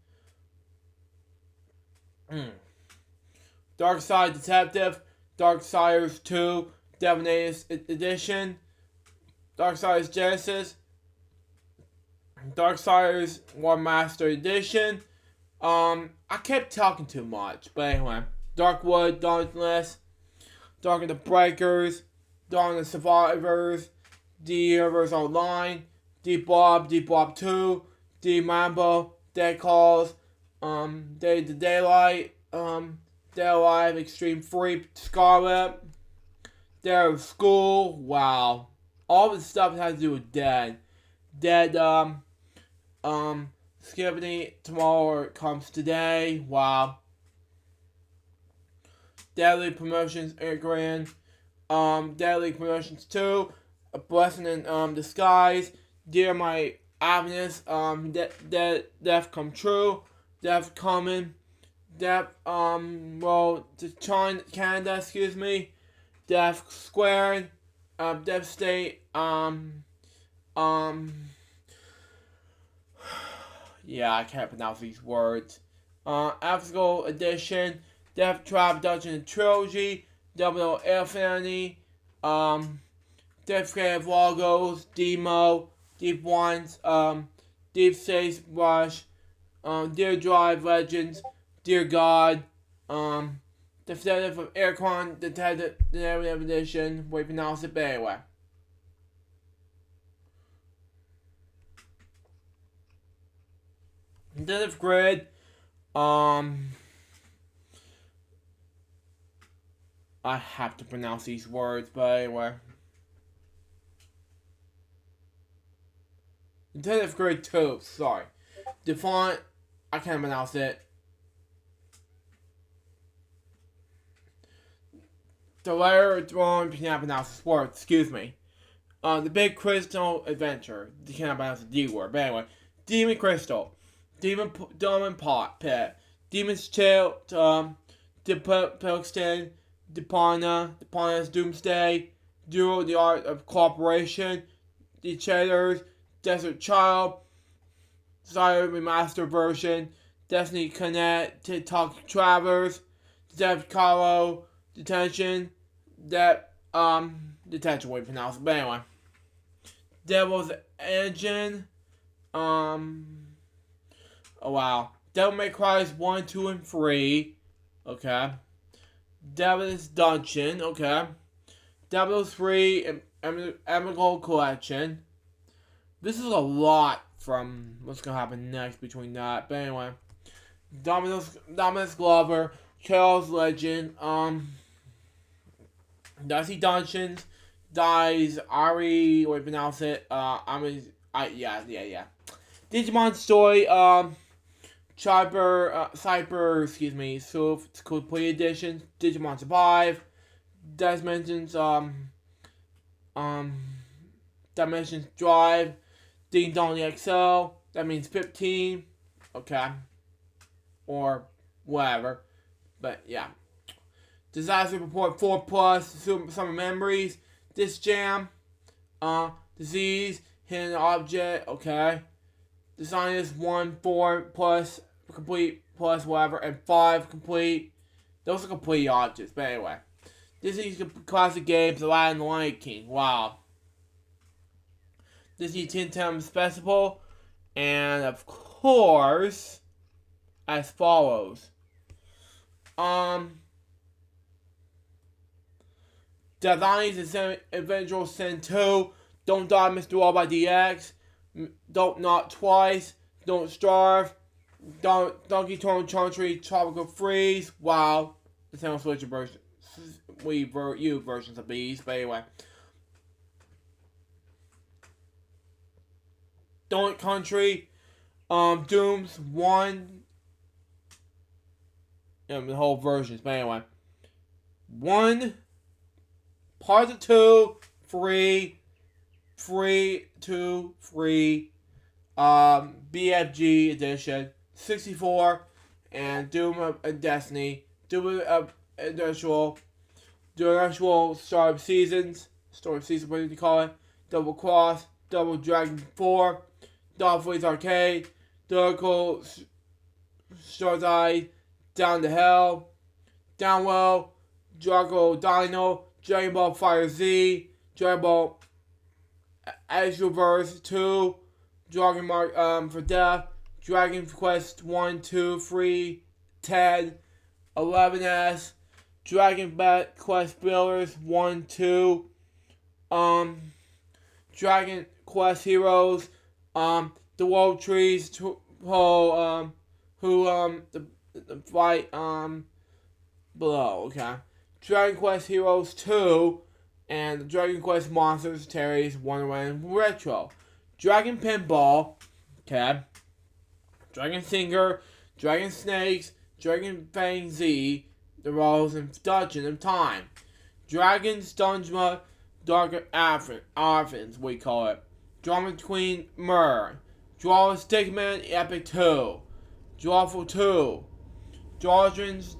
Dark Side Detective, Darksiders 2, Divination Edition, Darksiders Genesis, Darksiders War Master Edition. I kept talking too much, but anyway. Darkwood, Dauntless, Dark of the Breakers, Dawn of the Survivors, D Universe Online, D Bob 2, D Mambo, Dead Calls, Day to Daylight, Dead Alive, Extreme Free, Scarlet, Dead of School, wow. All the stuff has to do with Dead. Dead, Skipping Tomorrow Comes Today, wow. Deadly Promotions Grand, Deadly Promotions 2, A Blessing in Disguise, Dear My Agnes, Death Come True, Death Coming, Death, to China, Canada, excuse me, Death Squared, Death State, yeah, I can't pronounce these words, Africal Edition, Death Trap Dungeon Trilogy, Double Infinity, Death Cave Logos, Demo, Deep Ones, Deep Space Rush, Dear Drive Legends, Dear God, Definitive of Aircon, Detective Edition, we pronounce it, but anyway. Detective Grid, I have to pronounce these words, but anyway. Detective Grade 2, sorry. The font, I can't pronounce it. The letter drawn, you cannot pronounce this word, excuse me. The Big Crystal Adventure, you cannot pronounce the D word, but anyway. Demon Crystal, Demon Pot Pit, Demon's Chill, Pilkston, Depana's Doomsday, Duo the Art of Cooperation, The Cheddars, Desert Child, Desire Remastered Version, Destiny Connect, TikTok Travelers, Dev Carlo, Detention, Detention, we pronounce it, but anyway. Devil's Engine, oh wow. Devil May Cry 1, 2, and 3, okay. Devil's Dungeon, okay. Devil's 3, Emerald Collection. This is a lot from what's gonna happen next between that, but anyway. Dominus Glover, Charles Legend, Dicey Dungeons, Dies, Ari, we pronounce it, yeah. Digimon Story, Cyber, excuse me, so it's complete edition, Digimon Survive, Dimensions, Dimensions Drive, Ding Dong XL, that means 15, okay, or whatever, but yeah. Disaster Report 4+, Summer Memories, Disc Jam, Disease, Hidden Object, okay. Designers 1, 4+, complete, plus whatever, and 5 complete. Those are complete objects, but anyway. Disney's classic games, Aladdin and the Lion King, wow. Disney Tin Times Festival, and of course, as follows. Designs and Avengers Sin 2, Don't Die Mr. Robot DX, Don't Knock Twice, Don't Starve, Donkey Kong Country Tropical Freeze. Wow, the Nintendo Switch version, Wii U versions of these. But anyway, Don't Country, Dooms 1, the whole versions. But anyway, 1, Part of 2, free, 2, free, BFG edition, 64, and Doom and Destiny, Doom Industrial Story Seasons, what do you call it? Double Cross, Double Dragon 4, Dolphin's Arcade, Durable Stars Eye, Down to Hell, Downwell, Drago Dino, Dragon Ball Fire Z, Dragon Ball Azureverse 2, Dragon Mark for Death, Dragon Quest 1, 2, 3, 10, 11S, Dragon Quest Builders 1, 2, Dragon Quest Heroes, the World Trees, the fight below, okay. Dragon Quest Heroes 2, and the Dragon Quest Monsters Terry's Wonderland Retro. Dragon Pinball, okay. Dragon Singer, Dragon Snakes, Dragon Fang Z, The Rose and Dungeon of Time. Dragon's Dungeon, Dark Orphans, we call it. Drama Queen Myrrh. Draw Stickman Epic 2. Drawful 2. Dungeons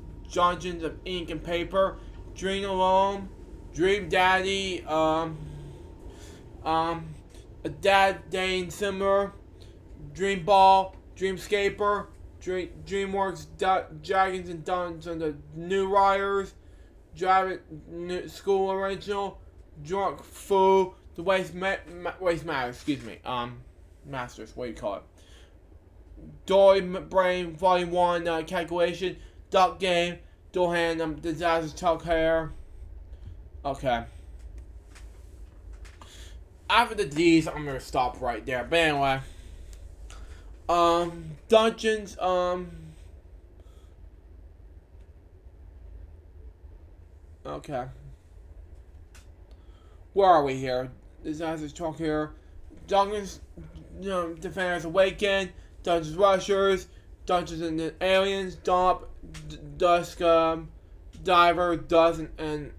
of Ink and Paper. Dream Alone. Dream Daddy. A Dad Dane Simmer. Dream Ball. Dreamscaper. DreamWorks Dragons and Dungeons and the New Riders. Dragon School Original. Drunk Foo. The Waste Matters, Masters, what do you call it? Dory Brain Volume 1 Calculation, Duck Game, Dohan, Disaster Tuck Hair. Okay. After the D's, I'm gonna stop right there. But anyway. Dungeons, okay. Where are we here? Disaster Talk here. Dungeons, Defenders Awaken, Dungeons Rushers, Dungeons and Aliens, Dusk, Diver, Dust and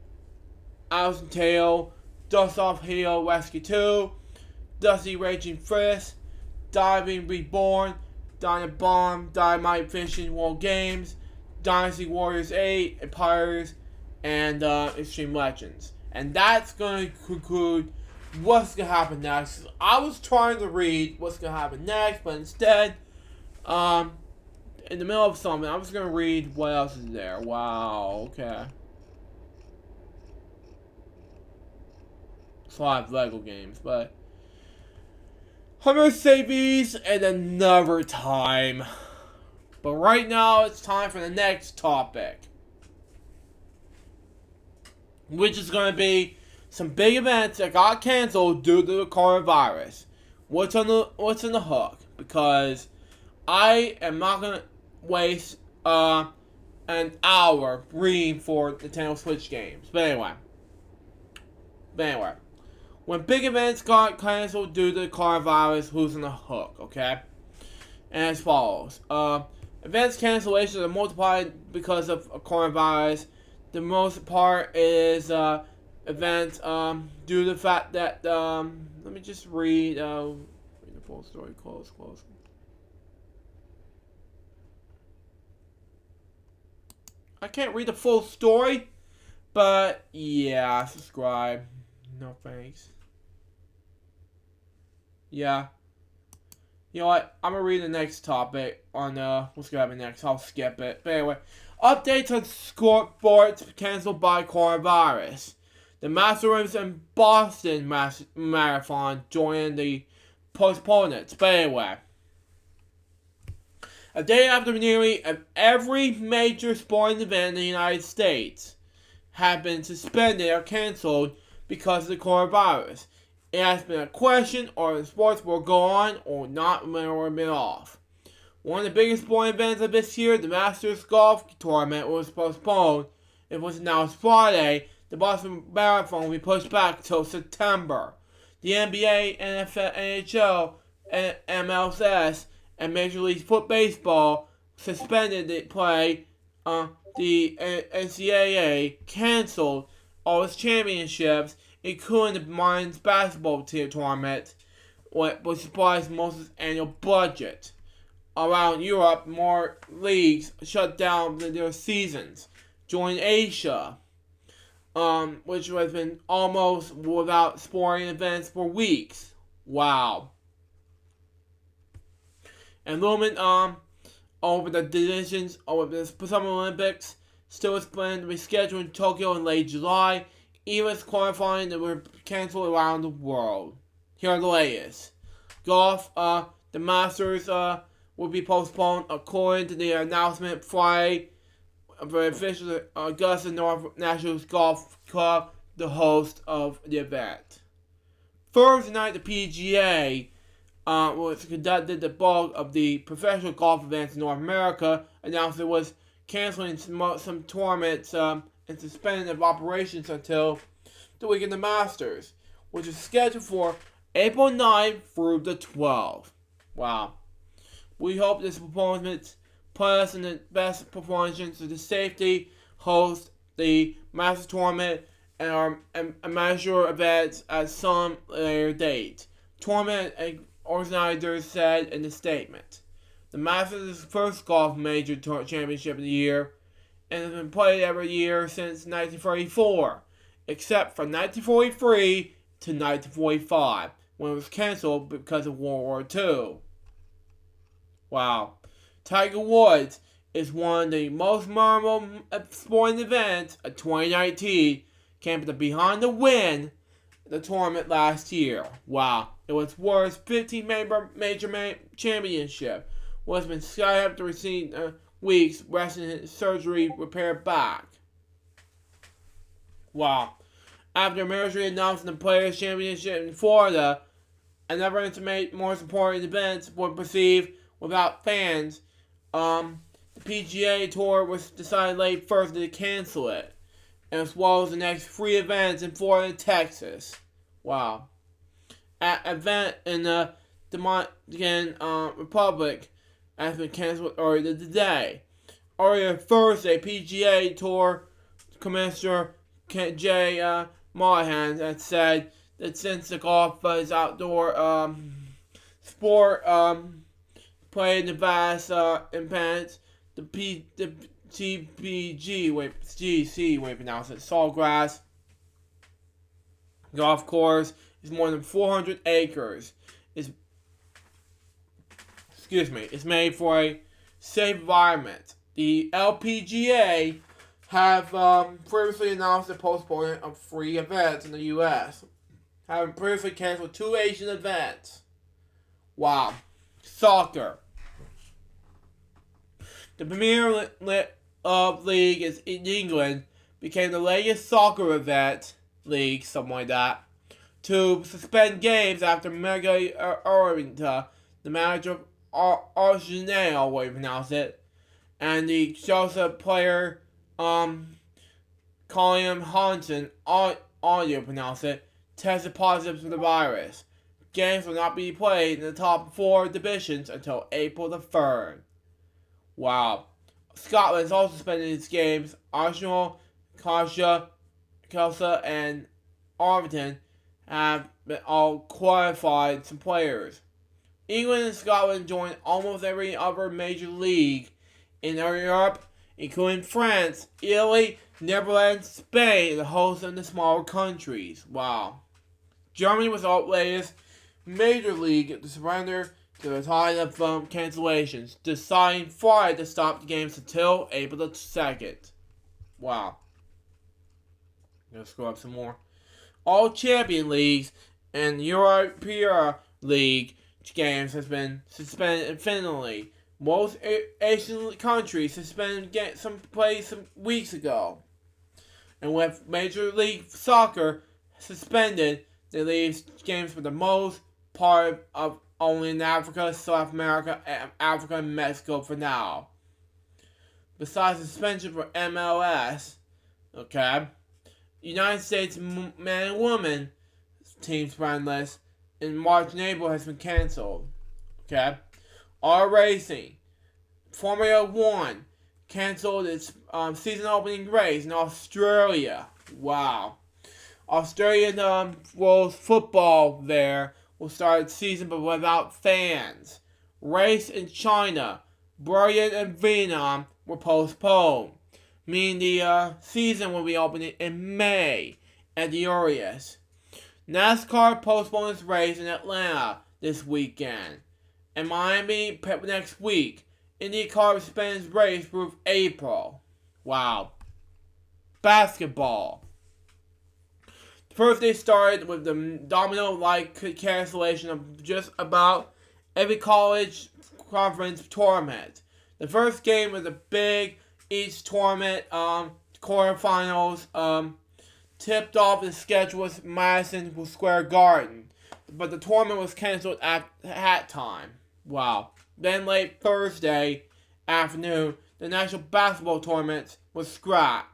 Alice and Tail, Dust Off Halo Rescue 2, Dusty Raging Frisk, Diving Reborn, Dynamite Bomb, Dynamite Fishing World Games, Dynasty Warriors 8, Empires, and Extreme Legends. And that's going to conclude what's going to happen next. I was trying to read what's going to happen next, but instead, in the middle of something, I was going to read what else is there. Wow, okay. 5 Lego games, but I'm going to save these at another time. But right now, it's time for the next topic, which is going to be some big events that got canceled due to the coronavirus. What's in the hook? Because I am not going to waste an hour reading for Nintendo Switch games. But anyway, when big events got canceled due to the coronavirus, who's in the hook? Okay, and as follows: events cancellations are multiplied because of coronavirus. The most part is events due to the fact that let me just read the full story. Close. I can't read the full story, but yeah, subscribe. No thanks. Yeah. You know what? I'm gonna read the next topic on what's gonna happen next. I'll skip it. But anyway, updates on sports canceled by coronavirus. The Masters and Boston Marathon joined the postponements. But anyway, a day after nearly every major sporting event in the United States had been suspended or canceled because of the coronavirus, It has been a question or the sports will go on or not or been off. One of the biggest sporting events of this year, the Masters Golf Tournament, was postponed. It was announced Friday. The Boston Marathon will be pushed back till September. The NBA, NFL, NHL, MLS, and Major League Baseball suspended the play. The NCAA canceled all its championships, including the men's basketball tournament, which supplies most of its annual budget. Around Europe, more leagues shut down their seasons. Join Asia, which has been almost without sporting events for weeks. Wow. And Lumen, over the divisions over the Summer Olympics, still is planned to be scheduled in Tokyo in late July. Even qualifying that were canceled around the world. Here are the latest. Golf, the Masters, will be postponed according to the announcement Friday for officials Augusta National Golf Club, the host of the event. Thursday night, the PGA, which conducted the bulk of the professional golf events in North America, announced it was canceling some tournaments and suspending of operations until the week of the Masters, which is scheduled for April 9th through the 12th. Wow. We hope this performance put us in the best performance to the safety, host the Masters tournament, and measure events at some later date. Tournament organizers said in the statement. The Masters is the first golf major championship of the year, and has been played every year since 1934, except from 1943 to 1945, when it was canceled because of World War II. Wow. Tiger Woods is one of the most memorable sporting events of 2019, came behind the win the tournament last year. Wow. It was worth 15 major championship. Was been sky after receiving weeks resting his surgery repaired back. Wow. After Mercury announcing the Players' Championship in Florida, and never intimate more supporting events were perceived without fans, the PGA Tour was decided late Thursday to cancel it, as well as the next 3 events in Florida and Texas. Wow. An event in the Dominican Republic has been canceled earlier today. Earlier Thursday, PGA Tour Commissioner Jay Monahan had said that since the golf is outdoor sport played in the vast impediments, the TPG, GC, way to pronounce it, Sawgrass golf course is more than 400 acres. It's made for a safe environment. The LPGA have previously announced the postponement of 3 events in the U.S., having previously canceled 2 Asian events. Wow. Soccer. The Premier League is in England became the latest soccer event, league, something like that, to suspend games after Mega Arenta, the manager of Arsenal, way to pronounce it, and the Chelsea player, Colin Hansen, audio pronounce it, tested positive for the virus. Games will not be played in the top 4 divisions until April the 3rd. Wow. Scotland has also suspended its games. Arsenal, Chelsea, and Everton have been all qualified some players. England and Scotland joined almost every other major league in Europe, including France, Italy, Netherlands, Spain, the host of the smaller countries. Wow. Germany was the latest major league to surrender to the tide of cancellations, deciding Friday to stop the games until April the 2nd. Wow. Let's scroll up some more. All champion leagues and European League games has been suspended indefinitely. Most Asian countries suspended some plays some weeks ago. And with Major League Soccer suspended, They leave games for the most part of only in Africa, South America, Africa, and Mexico for now. Besides suspension for MLS, okay, United States men and women teams friend list in March and April has been canceled. Okay, R Racing, Formula One, canceled its season opening race in Australia. Wow. Australian World Football there will start its season but without fans. Race in China, Britain and Vietnam were postponed, meaning the season will be opening in May at the earliest. NASCAR postponed its race in Atlanta this weekend, and Miami next week. IndyCar suspended its race through April. Wow. Basketball. First, they started with the domino-like cancellation of just about every college conference tournament. The first game was a Big East tournament quarterfinals. Tipped off the schedule was Madison Square Garden, but the tournament was canceled at halftime. Wow. Then late Thursday afternoon, the National Basketball Tournament was scrapped.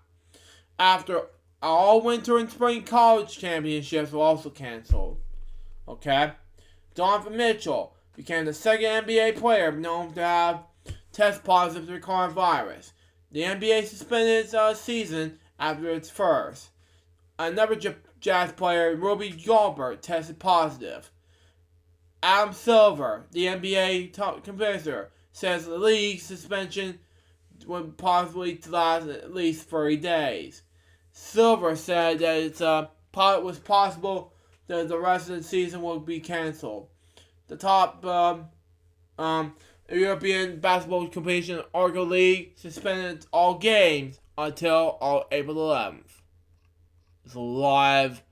After all winter and spring college championships were also canceled. Okay? Donovan Mitchell became the second NBA player known to have test positive for coronavirus. The NBA suspended its season after its first. Another Jazz player, Rudy Gobert, tested positive. Adam Silver, the NBA top composer, says the league suspension would possibly last at least 30 days. Silver said that it was possible that the rest of the season would be canceled. The top European basketball competition, Argo League, suspended all games until April 11th. There's a lot of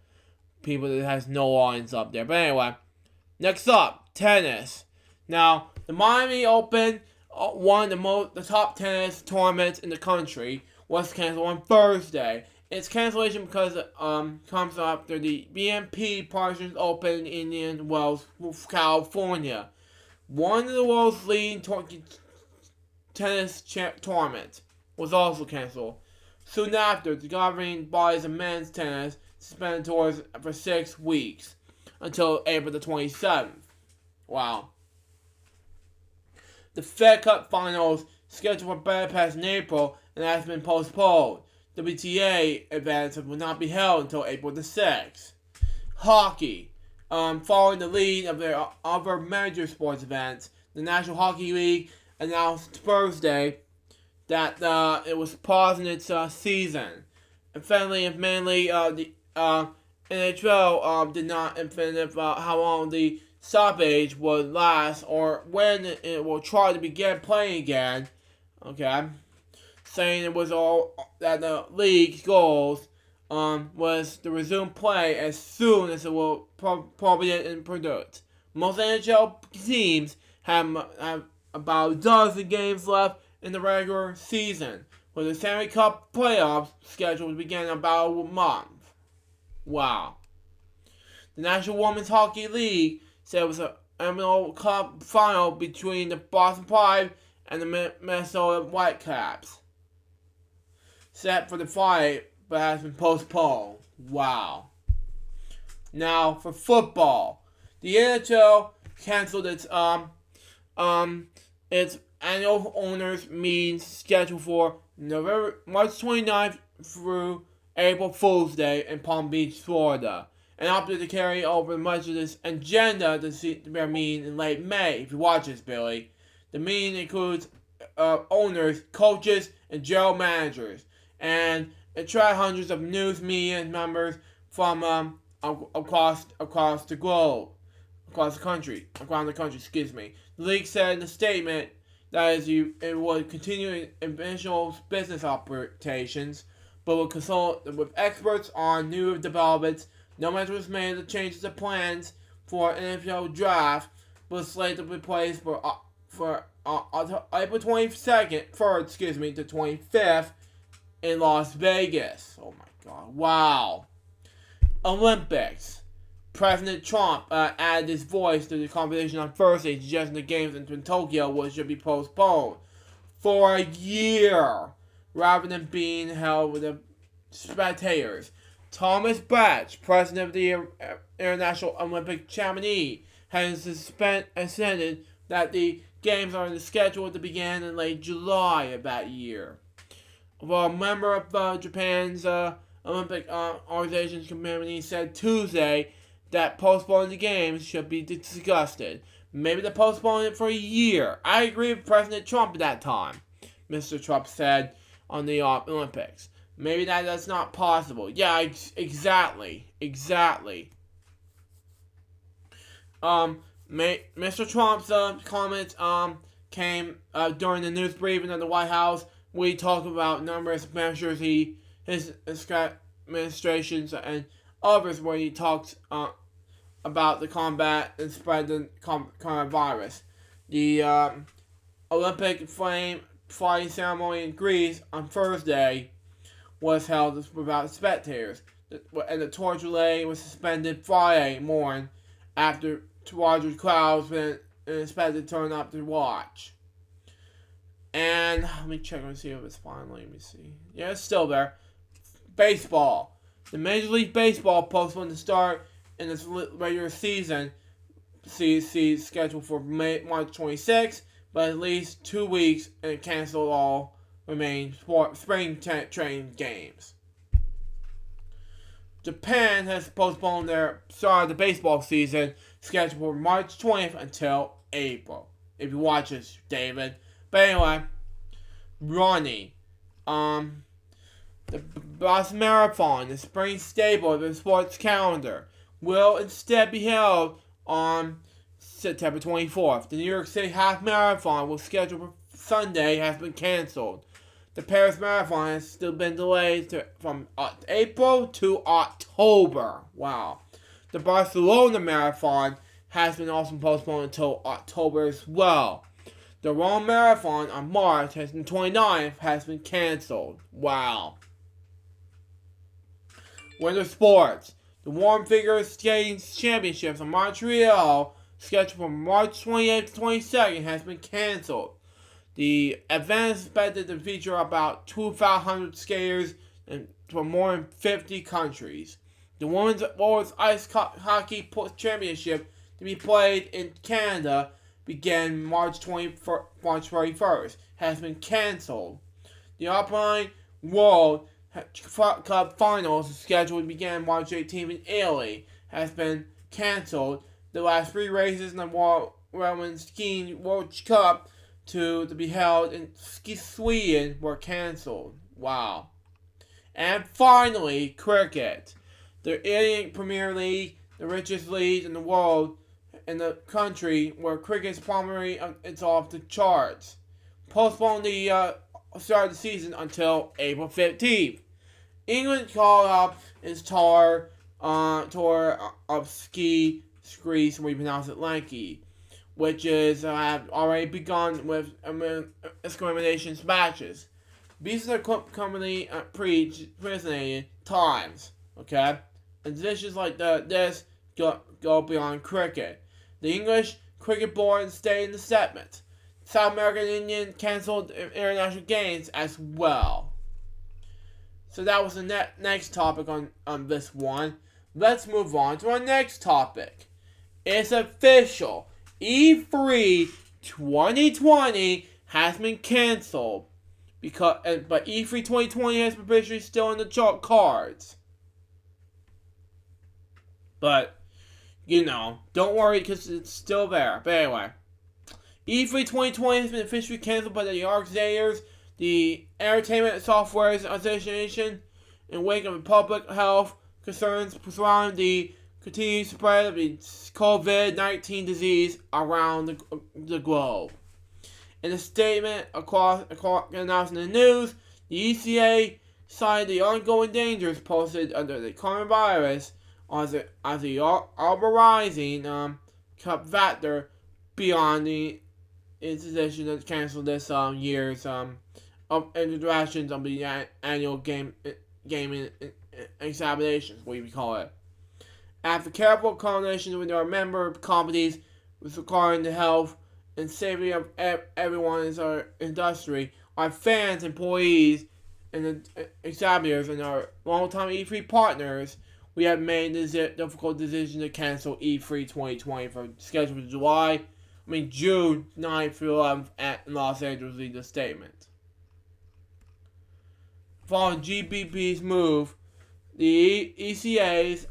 people that has no lines up there. But anyway, next up, tennis. Now, the Miami Open, one of the top tennis tournaments in the country, was canceled on Thursday. Its cancellation because it comes after the BNP Partners Open in Indian Wells, California. One of the world's leading tennis tournaments was also canceled. Soon after, the governing bodies of men's tennis suspended tours for 6 weeks until April the 27th. Wow. The Fed Cup Finals scheduled for Budapest in April and has been postponed. WTA events will not be held until April the 6th. Hockey. Following the lead of their other major sports events, the National Hockey League announced Thursday that it was pausing its season. And finally, the NHL did not definitive how long the stoppage would last or when it will try to begin playing again. Okay, saying it was all that the league's goals was to resume play as soon as it will probably and produce. Most NHL teams have about a dozen games left in the regular season, with the Stanley Cup playoffs scheduled to begin in about a month. Wow. The National Women's Hockey League said it was an MLB Cup final between the Boston Pride and the Minnesota Whitecaps, set for the Friday, but has been postponed. Wow. Now for football, the NHL canceled its annual owners meetings scheduled for March 29th through April Fool's Day in Palm Beach, Florida, and opted to carry over much of this agenda to their meeting in late May. If you watch this, Billy, the meeting includes owners, coaches, and general managers, and attract hundreds of news media members from across the globe, around the country. Excuse me. The league said in a statement that it would continue initial business operations, but would consult with experts on new developments. No mention was made of the changes of plans for an NFL draft, was slated to be placed for April 22nd, to 25th in Las Vegas. Oh my God! Wow. Olympics. President Trump added his voice to the conversation on Thursday, suggesting the games in Tokyo should be postponed for a year rather than being held with the spectators. Thomas Bach, president of the International Olympic Committee, has asserted that the games are scheduled to begin in late July of that year. Well, a member of Japan's Olympic Organization's committee said Tuesday that postponing the games should be discussed. Maybe they postpone it for a year. I agree with President Trump at that time, Mr. Trump said on the Olympics. Maybe that's not possible. Yeah, exactly. Mr. Trump's comments came during the news briefing of the White House. We talked about numerous measures his administrations and others where he talks about the combat and spread the coronavirus. The Olympic flame flying ceremony in Greece on Thursday was held without spectators, and the torch relay was suspended Friday morning after larger crowds been expected to turn up to watch. And let me check and see if it's finally. Let me see. Yeah, it's still there. Baseball. The Major League Baseball postponed the start in its regular season scheduled for March 26th, but at least 2 weeks and it canceled all remaining spring training games. Japan has postponed their start of the baseball season scheduled for March 20th until April. If you watch this, David. But anyway, running. The Boston Marathon, the spring staple of the sports calendar, will instead be held on September 24th. The New York City Half Marathon was scheduled for Sunday has been canceled. The Paris Marathon has still been delayed from April to October. Wow. The Barcelona Marathon has been also postponed until October as well. The Rome Marathon on March 29th has been canceled. Wow. Winter sports. The Warm Figure Skating Championships in Montreal, scheduled for March 28th to 22nd, has been canceled. The event is expected to feature about 2,500 skaters from more than 50 countries. The Women's World Ice Hockey Championship, to be played in Canada, began March 31st, has been canceled. The Alpine World Cup Finals, scheduled to begin March 18th in Italy, has been canceled. The last 3 races in the Women's Skiing World Cup to be held in Sweden were canceled. Wow. And finally, cricket. The Indian Premier League, the richest league in the world, in the country where cricket's primary it's off the charts, postponed the start of the season until April 15th. England called up its tour of ski Greece, we pronounce it lanky, which is have already begun with discrimination matches. These are commonly pre-designated times, okay? And decisions like this go beyond cricket. The English Cricket Board stayed in the segment. South American Indian canceled international games as well. So that was the next topic on this one. Let's move on to our next topic. It's official. E3 2020 has been canceled, but E3 2020 has officially still in the cards. But don't worry because it's still there. But anyway, E3 2020 has been officially canceled by the organizers, the Entertainment Software Association, in wake of public health concerns surrounding the continued spread of the COVID-19 disease around the globe. In a statement announced in the news, the ECA cited the ongoing dangers posed under the coronavirus as the rising factor beyond its decision to cancel this year's of interactions of the annual gaming examinations, what we call it. After careful coordination with our member companies regarding the health and safety of everyone in our industry, our fans, employees, and the exhibitors, and our longtime E3 partners, we have made the difficult decision to cancel E3 2020 for scheduled June 9th through 11th at Los Angeles, lead the statement. Following GBP's move, the ECAs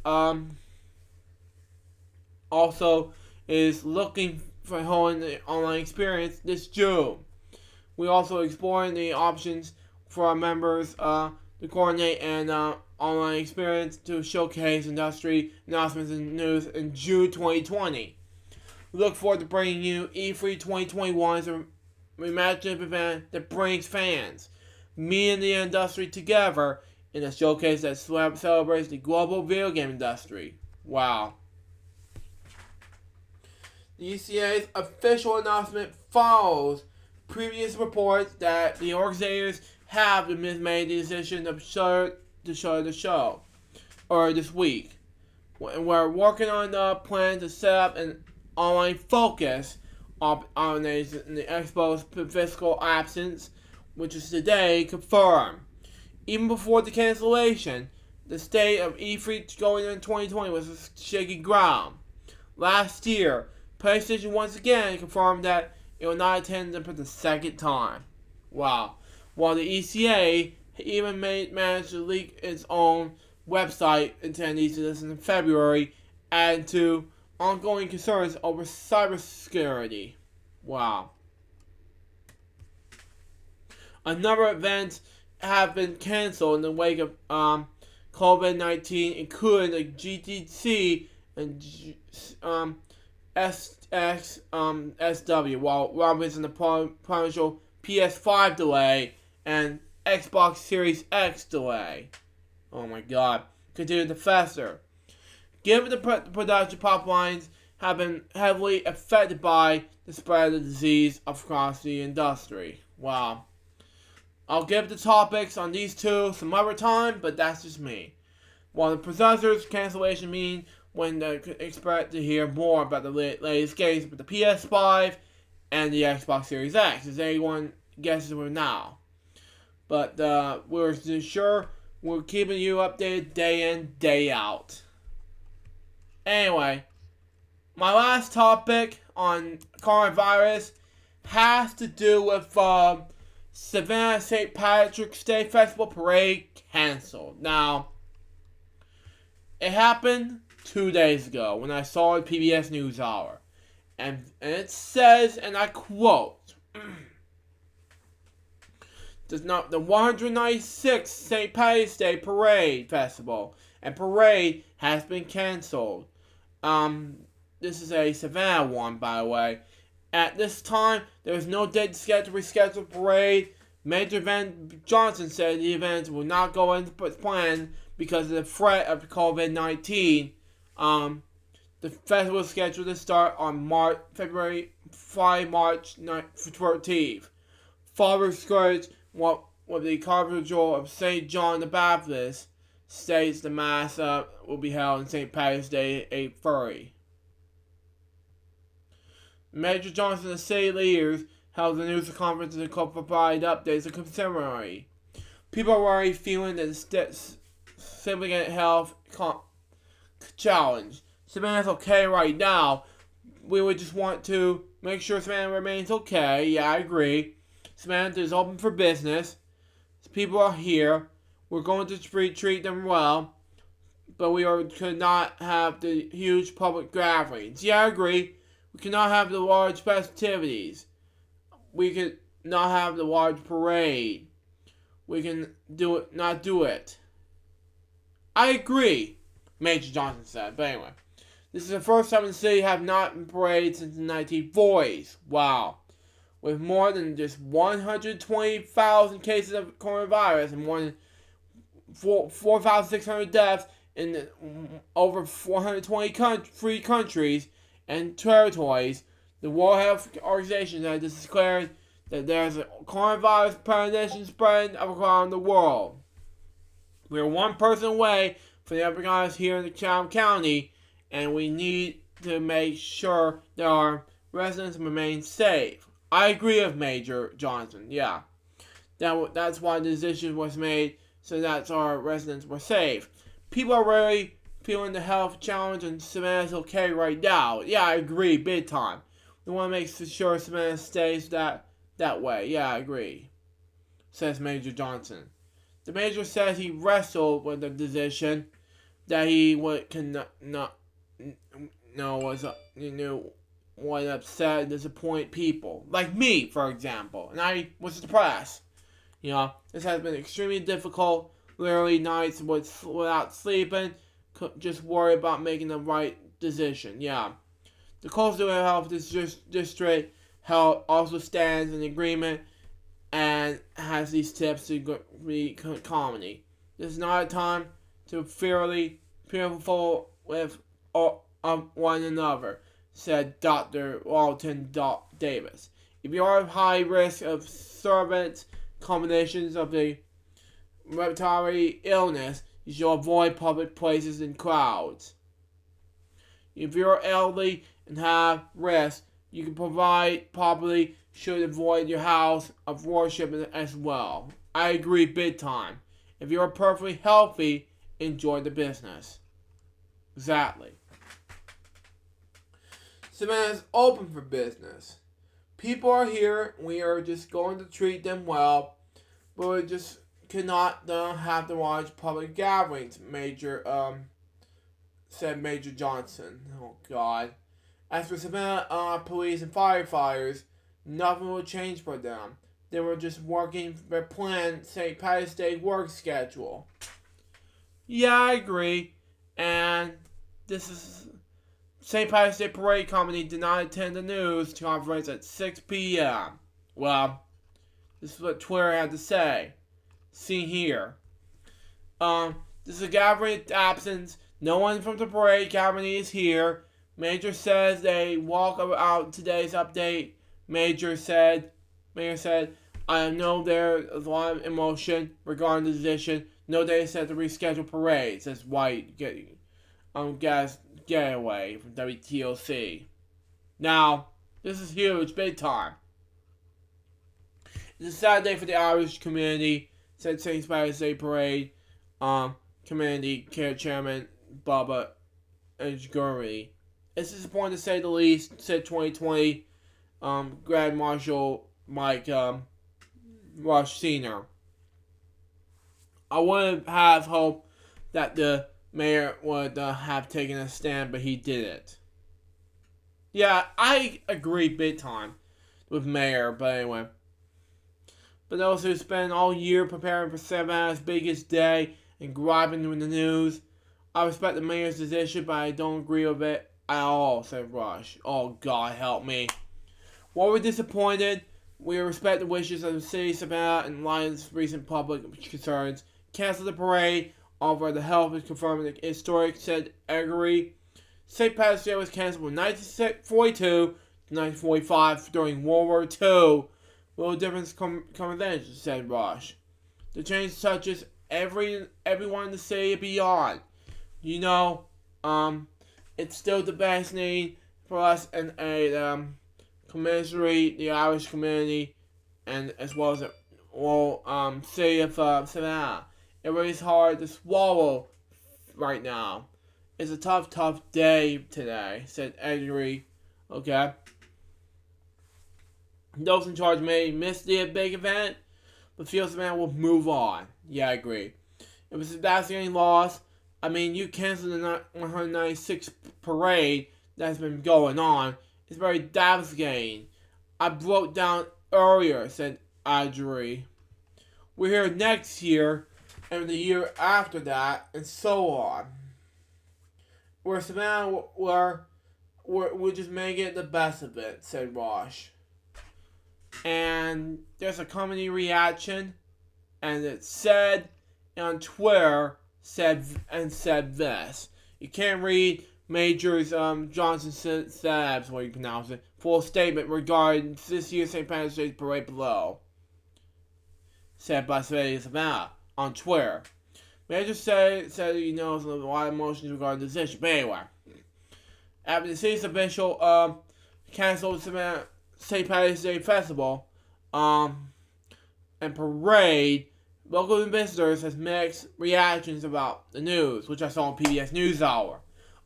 also is looking for holding the online experience this June. We're also exploring the options for our members to coordinate an online experience to showcase industry announcements and news in June 2020. We look forward to bringing you E3 2021 as a imaginative event that brings fans, me and the industry together in a showcase that celebrates the global video game industry. Wow. The ECA's official announcement follows previous reports that the organizers have made the decision to show the show, or this week. And we're working on the plan to set up an online focus on the Expo's fiscal absence, which is today confirmed. Even before the cancellation, the state of E3 going into 2020 was a shaky ground. Last year, PlayStation once again confirmed that it will not attend them for the second time. Wow. While the ECA even managed to leak its own website attendees to this in February, adding to ongoing concerns over cybersecurity. Wow. A number of events have been canceled in the wake of COVID-19, including the GTC and SW, while Robinson the potential PS5 delay and Xbox Series X delay. Oh my god. Continue to fester. Given the production pipelines have been heavily affected by the spread of the disease across the industry. Wow. I'll give the topics on these two some other time, but that's just me. While the processor's cancellation mean when they expect to hear more about the latest games with the PS5 and the Xbox Series X, as anyone guesses we're now. But we're sure we're keeping you updated day in, day out. Anyway, my last topic on coronavirus has to do with Savannah St. Patrick's Day Festival Parade canceled. Now, it happened 2 days ago when I saw it PBS NewsHour. And it says, and I quote, the 196th St. Patrick's Day Parade Festival and Parade has been canceled. This is a Savannah one, by the way. At this time, there is no date scheduled to reschedule the parade. Major Event Johnson said the event will not go into plan because of the threat of COVID-19. The festival is scheduled to start on Friday, March 13th. Father Scourge, with the Cathedral of St. John the Baptist, states the Mass will be held on St. Patrick's Day at 8:30. Major Johnson and city leaders held a news conference to provide updates and consumerary. People are already feeling that the significant health challenge. Savannah's okay right now. We would just want to make sure Savannah remains okay. Yeah, I agree. Savannah is open for business. People are here. We're going to treat them well. But we could not have the huge public gatherings. Yeah, I agree. We cannot have the large festivities. We could not have the large parade. We can not do it. I agree, Major Johnson said. But anyway, this is the first time the city have not been paraded since the 1940s. Wow. With more than just 120,000 cases of coronavirus and more than 4,600 deaths in over 423 countries and territories, the World Health Organization has declared that there's a coronavirus pandemic spreading around the world. We are one person away from the epidemic here in the County, and we need to make sure that our residents remain safe. I agree with Major Johnson, yeah. That's why the decision was made, so that our residents were safe. People are really feeling the health challenge, and Savannah's okay right now. Yeah, I agree, big time. We want to make sure Savannah stays that way. Yeah, I agree, says Major Johnson. The Major says he wrestled with the decision that he was upset and disappoint people. Like me, for example. And I was depressed. This has been extremely difficult. Literally nights without sleeping. Just worry about making the right decision. Yeah. The Coastal Health District Health also stands in agreement and has these tips to be comedy. This is not a time to fearful with one another, said Dr. Walton Davis. If you are at high risk of servants combinations of the respiratory illness, you should avoid public places and crowds. If you're elderly and have risk, you can probably should avoid your house of worship as well. I agree big time. If you're perfectly healthy, enjoy the business. Exactly. Savannah's open for business. People are here. We are just going to treat them well, but we just cannot have to watch public gatherings. Said Major Johnson. Oh God. As for Savannah police and firefighters, nothing will change for them. They were just working their planned St. Patrick's Day work schedule. Yeah, I agree. And this is St. Patrick's Day Parade Company did not attend the news conference at 6 p.m. Well, this is what Twitter had to say. See here. This is a gathering absence. No one from the parade company is here. Major says they walk out today's update. Mayor said, I know there is a lot of emotion regarding the decision. No day is set to reschedule parade, says White Gas Getaway from WTOC. Now, this is huge, big time. It's a sad day for the Irish community, said St. Patrick's Day Parade Community Care Chairman Bubba Edgurry. It's disappointing to say the least, said 2020 Grand Marshal Mike Rush Sr. I would have hoped that the mayor would have taken a stand, but he didn't. Yeah, I agree big time with mayor, but anyway. But those who spend all year preparing for Savannah's biggest day and griping with the news, I respect the mayor's decision, but I don't agree with it at all, said Rush. Oh, God help me. While we're disappointed, we respect the wishes of the city of Savannah and Lion's recent public concerns. Cancel the parade. Over the health is confirming the historic, said Eggery. St. Patrick's Day was canceled from 1942 to 1945 during World War II. Little difference come then, said Rush. The change touches everyone in the city and beyond. It's still the best need for us and a commiserate the Irish community and as well as the city of Savannah. It really is hard to swallow right now. It's a tough day today, said Edgery. Okay. Those in charge may miss the big event, but feels the man will move on. Yeah, I agree. It was a devastating loss. I mean, you canceled the 196th parade that's been going on. It's very devastating. I broke down earlier, said Adri. We're here next year, and the year after that, and so on. We're Savannah, we're just making the best of it, said Rosh. And there's a comedy reaction, and it said on Twitter said this. You can't read Major's Johnson Sabs, what you pronounce it, full statement regarding this year's St. Patrick's Day parade below. Said by Savannah on Twitter. Major said he knows a lot of emotions regarding this issue. But anyway, after the city's official canceled St. Patrick's Day Festival and parade, local visitors has mixed reactions about the news, which I saw on PBS NewsHour.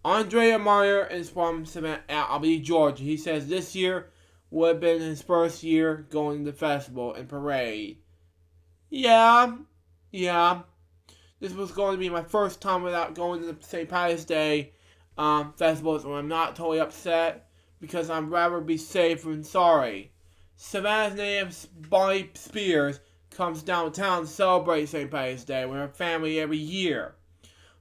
Andrea Meyer is from Albany, Georgia. He says this year would have been his first year going to the festival and parade. Yeah. This was going to be my first time without going to the St. Patrick's Day festival, so I'm not totally upset because I'd rather be safe than sorry. Savannah's native Bonnie Spears comes downtown to celebrate St. Patrick's Day with her family every year.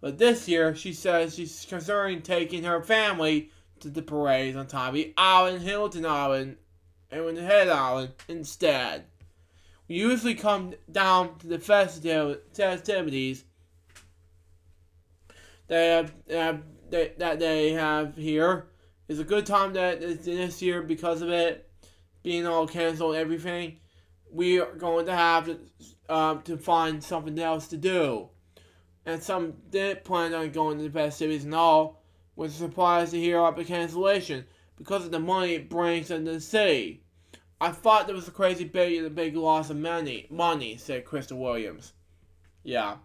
But this year, she says she's considering taking her family to the parades on Tybee Island, Hilton Island, and the Head Island instead. We usually come down to the festivities that they have here. It's a good time this year because of it being all canceled and everything. We are going to have to find something else to do. And some didn't plan on going to the festivities and all, was surprised to hear about the cancellation because of the money it brings into the city. I thought there was a crazy big loss of money, said Krista Williams. Yeah.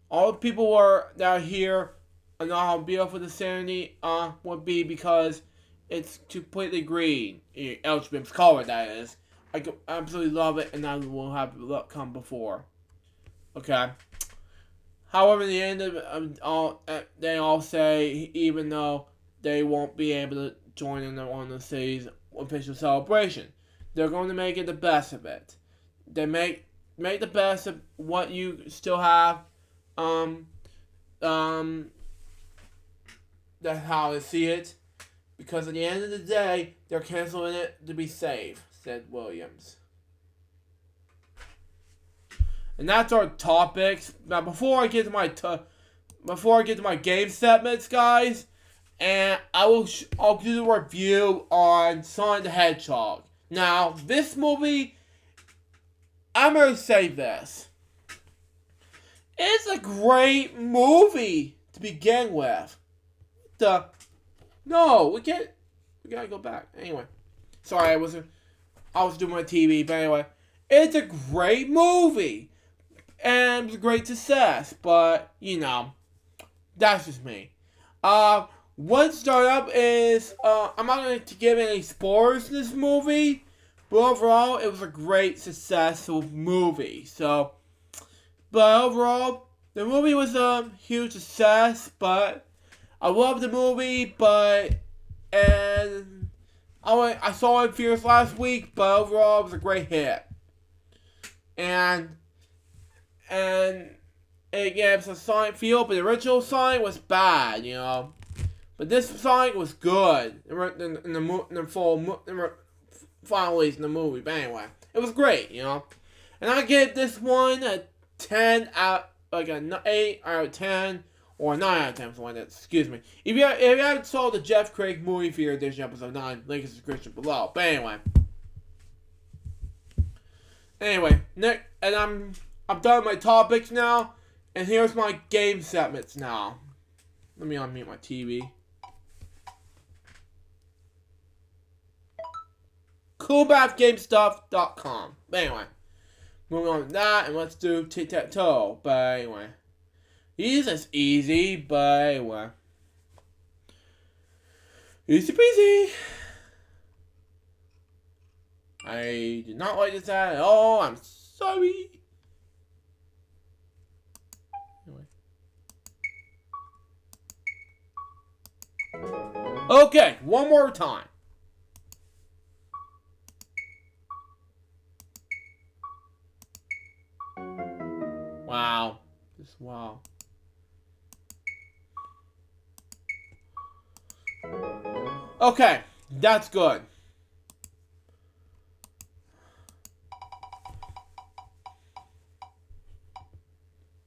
All the people that are here and know how beautiful the ceremony would be because it's completely green. Elchbim's color, that is. I absolutely love it, and I will have it come before. Okay. However, in the end, they all say, even though they won't be able to join in on the city's official celebration, they're going to make it the best of it. They make the best of what you still have. That's how I see it. Because at the end of the day, they're canceling it to be safe, said Williams. And that's our topics. Now, before I get to my game segments, guys, and I'll do the review on Sonic the Hedgehog. Now, this movie, I'm gonna say this: it's a great movie to begin with. No, we gotta go back. Anyway, sorry, I was doing my TV, but anyway, it's a great movie. And it was a great success, but, that's just me. What startup is, I'm not going to give any spoilers to this movie, but overall, it was a great, successful movie. But overall, the movie was a huge success, but I love the movie, and I saw it in theaters last week, but overall, it was a great hit. And it gives a Sonic feel, but the original Sonic was bad, But this Sonic was good in the final release in the movie. But anyway, it was great, And I give this one a 10 out, like an 8 out of 10, or 9 out of 10 for one. Excuse me. If you haven't saw the Jeff Craig movie theater edition episode 9, link in the description below. But anyway, Nick, and I'm done with my topics now, and here's my game segments now. Let me unmute my TV. CoolBathGameStuff.com. But anyway, moving on to that, and let's do tic-tac-toe. But anyway, these is easy, but anyway, easy peasy. I did not like this ad at all. I'm sorry. Okay, one more time. Wow. Just wow. Okay, that's good.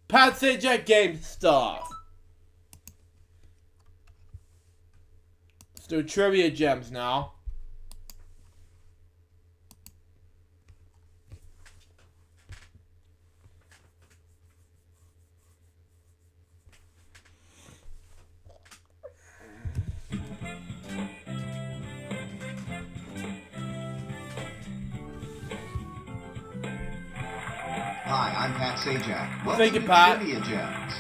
Pat Sajak game stuff. Let's do trivia gems now. Hi, I'm Pat Sajak. Welcome Thank you, to Pat. Trivia Gems.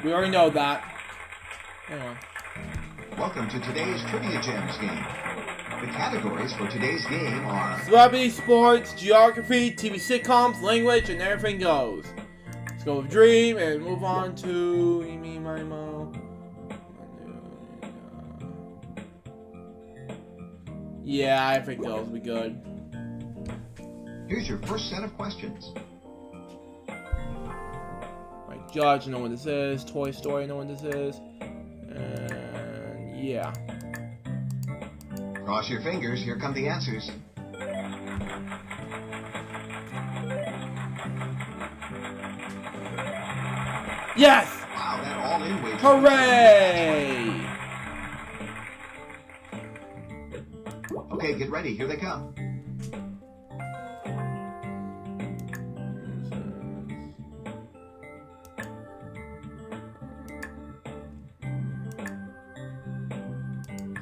We already know that. Anyway. Welcome to today's Trivia Gems game. The categories for today's game are Celebrity, sports, geography, TV sitcoms, language, and everything goes. Let's go with Dream and move on to Amy Mimo. Yeah, I think those will be good. Here's your first set of questions. Right, Judge, know what this is. Toy Story, know what this is. And yeah. Cross your fingers, here come the answers. Yes! Wow, that all-in wager. Hooray! Okay, get ready, here they come.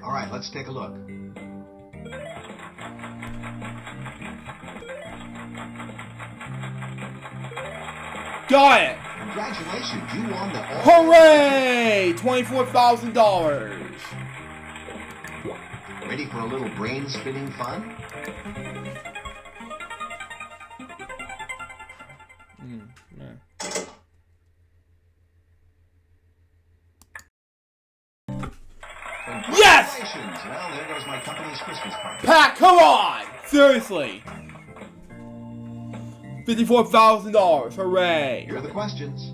All right, let's take a look. Got it! Congratulations, you won the Hooray! $24,000. Ready for a little brain-spinning fun? Yes! Congratulations! Well, there goes my company's Christmas party. Pat, come on! Seriously. $54,000. Hooray! Here are the questions.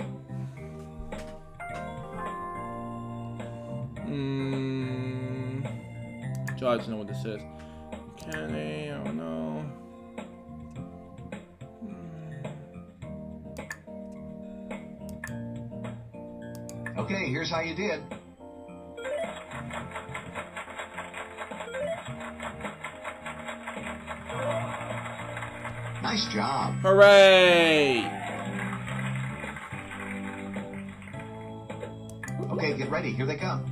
Judge, know what this is. Kennedy, I don't know. Okay, here's how you did. Nice job. Hooray! Okay, get ready. Here they come.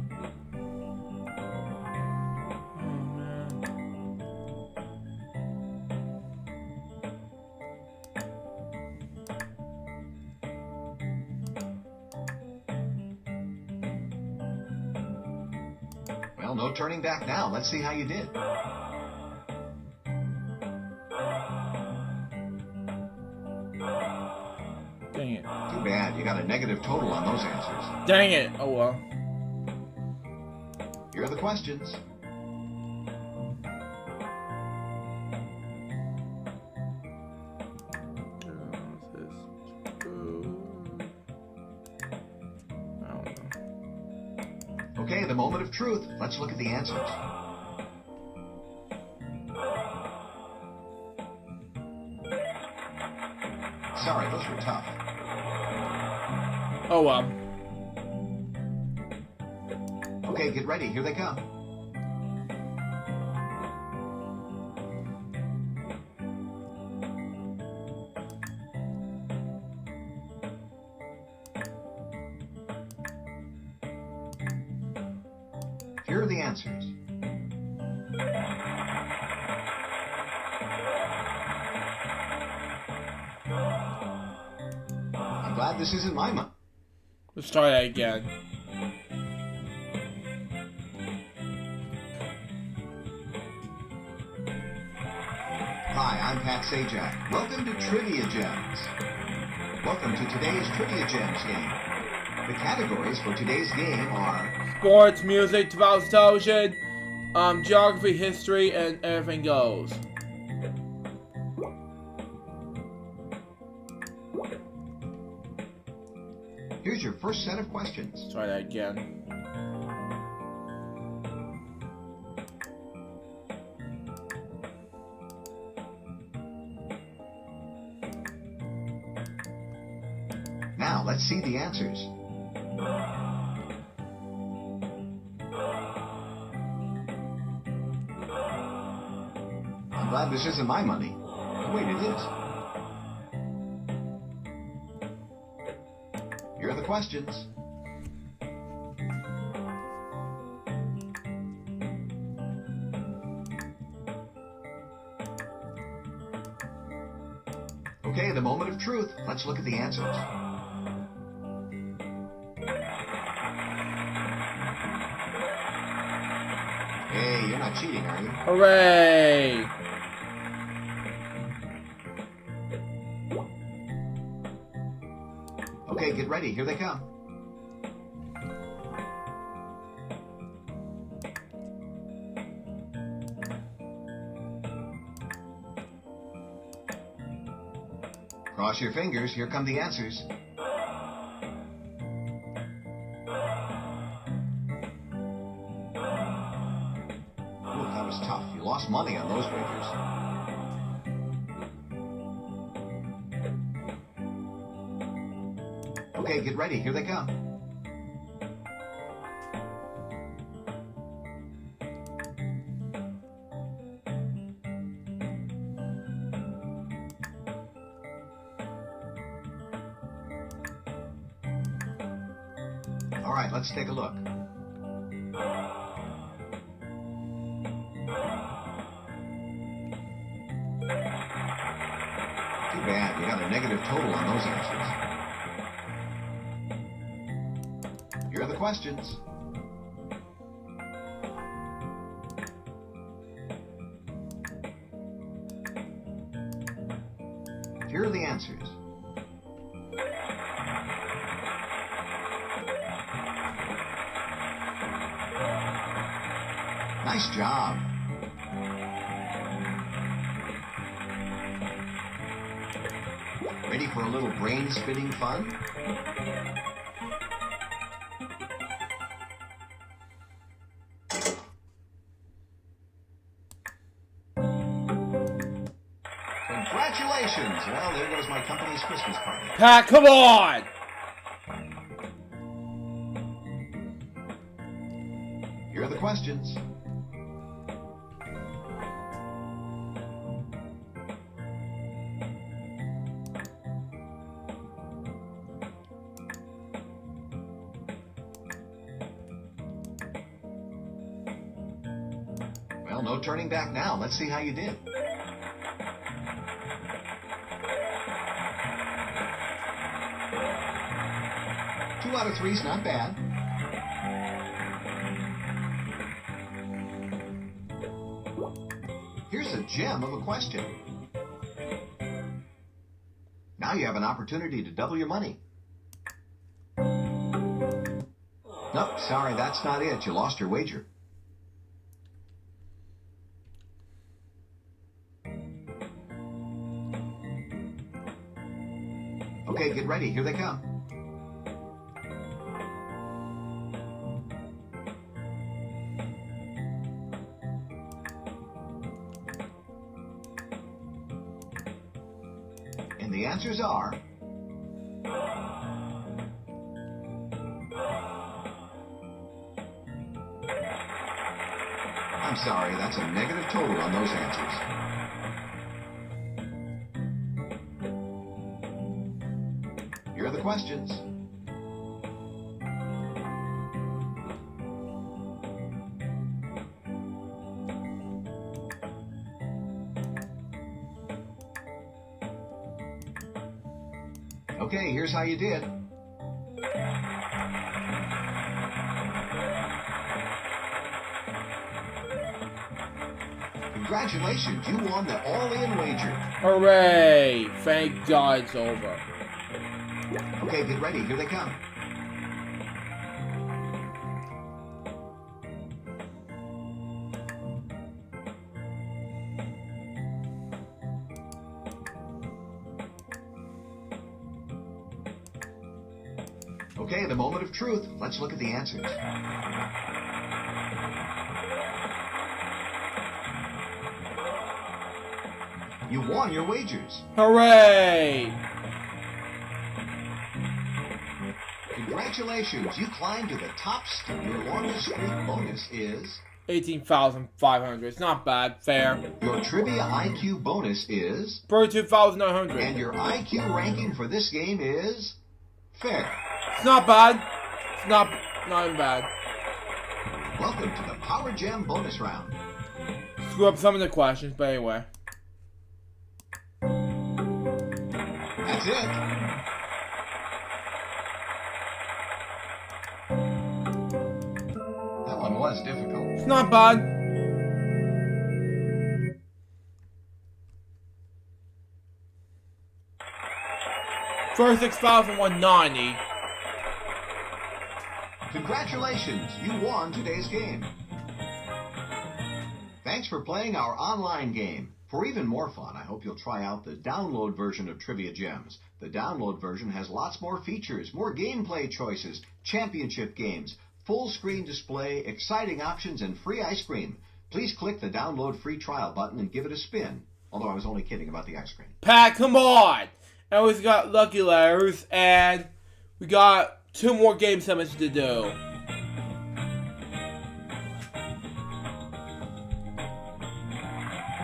Well, no turning back now. Let's see how you did. Dang it. Too bad. You got a negative total on those answers. Dang it. Oh well. Here are the questions. Okay, the moment of truth. Let's look at the answers. Sorry, those were tough. Oh well. Okay, get ready. Here they come. Here are the answers. I'm glad this isn't my month. Let's try that again. Hi, I'm Pat Sajak. Welcome to Trivia Gems. Welcome to today's Trivia Gems game. The categories for today's game are Sports, music, television, geography, history, and everything goes. Here's your first set of questions. Let's try that again. Now, let's see the answers. I'm glad this isn't my money. Oh, wait, it is. Here are the questions. Okay, the moment of truth. Let's look at the answers. Hey, you're not cheating, are you? Hooray! Okay, get ready. Here they come. Cross your fingers. Here come the answers. Ooh, that was tough. You lost money on those wagers. Okay, get ready. Here they come. All right, let's take a look. Too bad. You got a negative total on those answers. Here are the questions. Here are the answers. Nice job. Ready for a little brain spinning fun? Congratulations! Well, there goes my company's Christmas party. Pat, come on! Here are the questions. Well, no turning back now. Let's see how you did. Two out of three's not bad. Here's a gem of a question. Now you have an opportunity to double your money. Nope, sorry, that's not it. You lost your wager. Okay, get ready. Here they come. And the answers are... I'm sorry, that's a negative total on those answers. Here are the questions. Okay, here's how you did. Congratulations, you won the all-in wager. Hooray! Thank God it's over. Okay, get ready. Here they come. Okay, the moment of truth. Let's look at the answers. You won your wagers. Hooray! Congratulations, you climbed to the top. Your longest streak bonus is... 18,500. It's not bad. Fair. Your trivia IQ bonus is... 32,900. And your IQ ranking for this game is... Fair. It's not bad. It's not even bad. Welcome to the Power Gem bonus round. Screw up some of the questions, but anyway. That's it. That one was difficult. It's not bad. $36,190. Congratulations, you won today's game. Thanks for playing our online game. For even more fun, I hope you'll try out the download version of Trivia Gems. The download version has lots more features, more gameplay choices, championship games, full screen display, exciting options, and free ice cream. Please click the download free trial button and give it a spin. Although I was only kidding about the ice cream. Pat, come on! And we've got Lucky Letters, and we got 2 more game segments to do.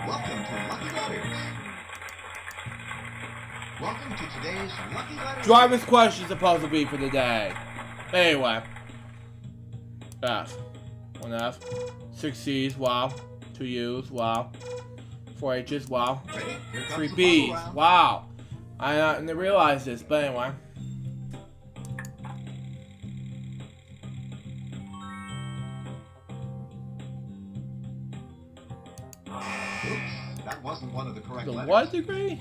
Welcome to Lucky Letters. Welcome to today's Lucky Letters. Driver's question is supposed to be for the day. Anyway. F. 1 F. 6 C's, wow. 2 U's, wow. 4 H's, wow. Ready? Here comes 3 the B's, bubble round. wow. I didn't realize this, but anyway. Oops, that wasn't one of the correct The letters. what degree?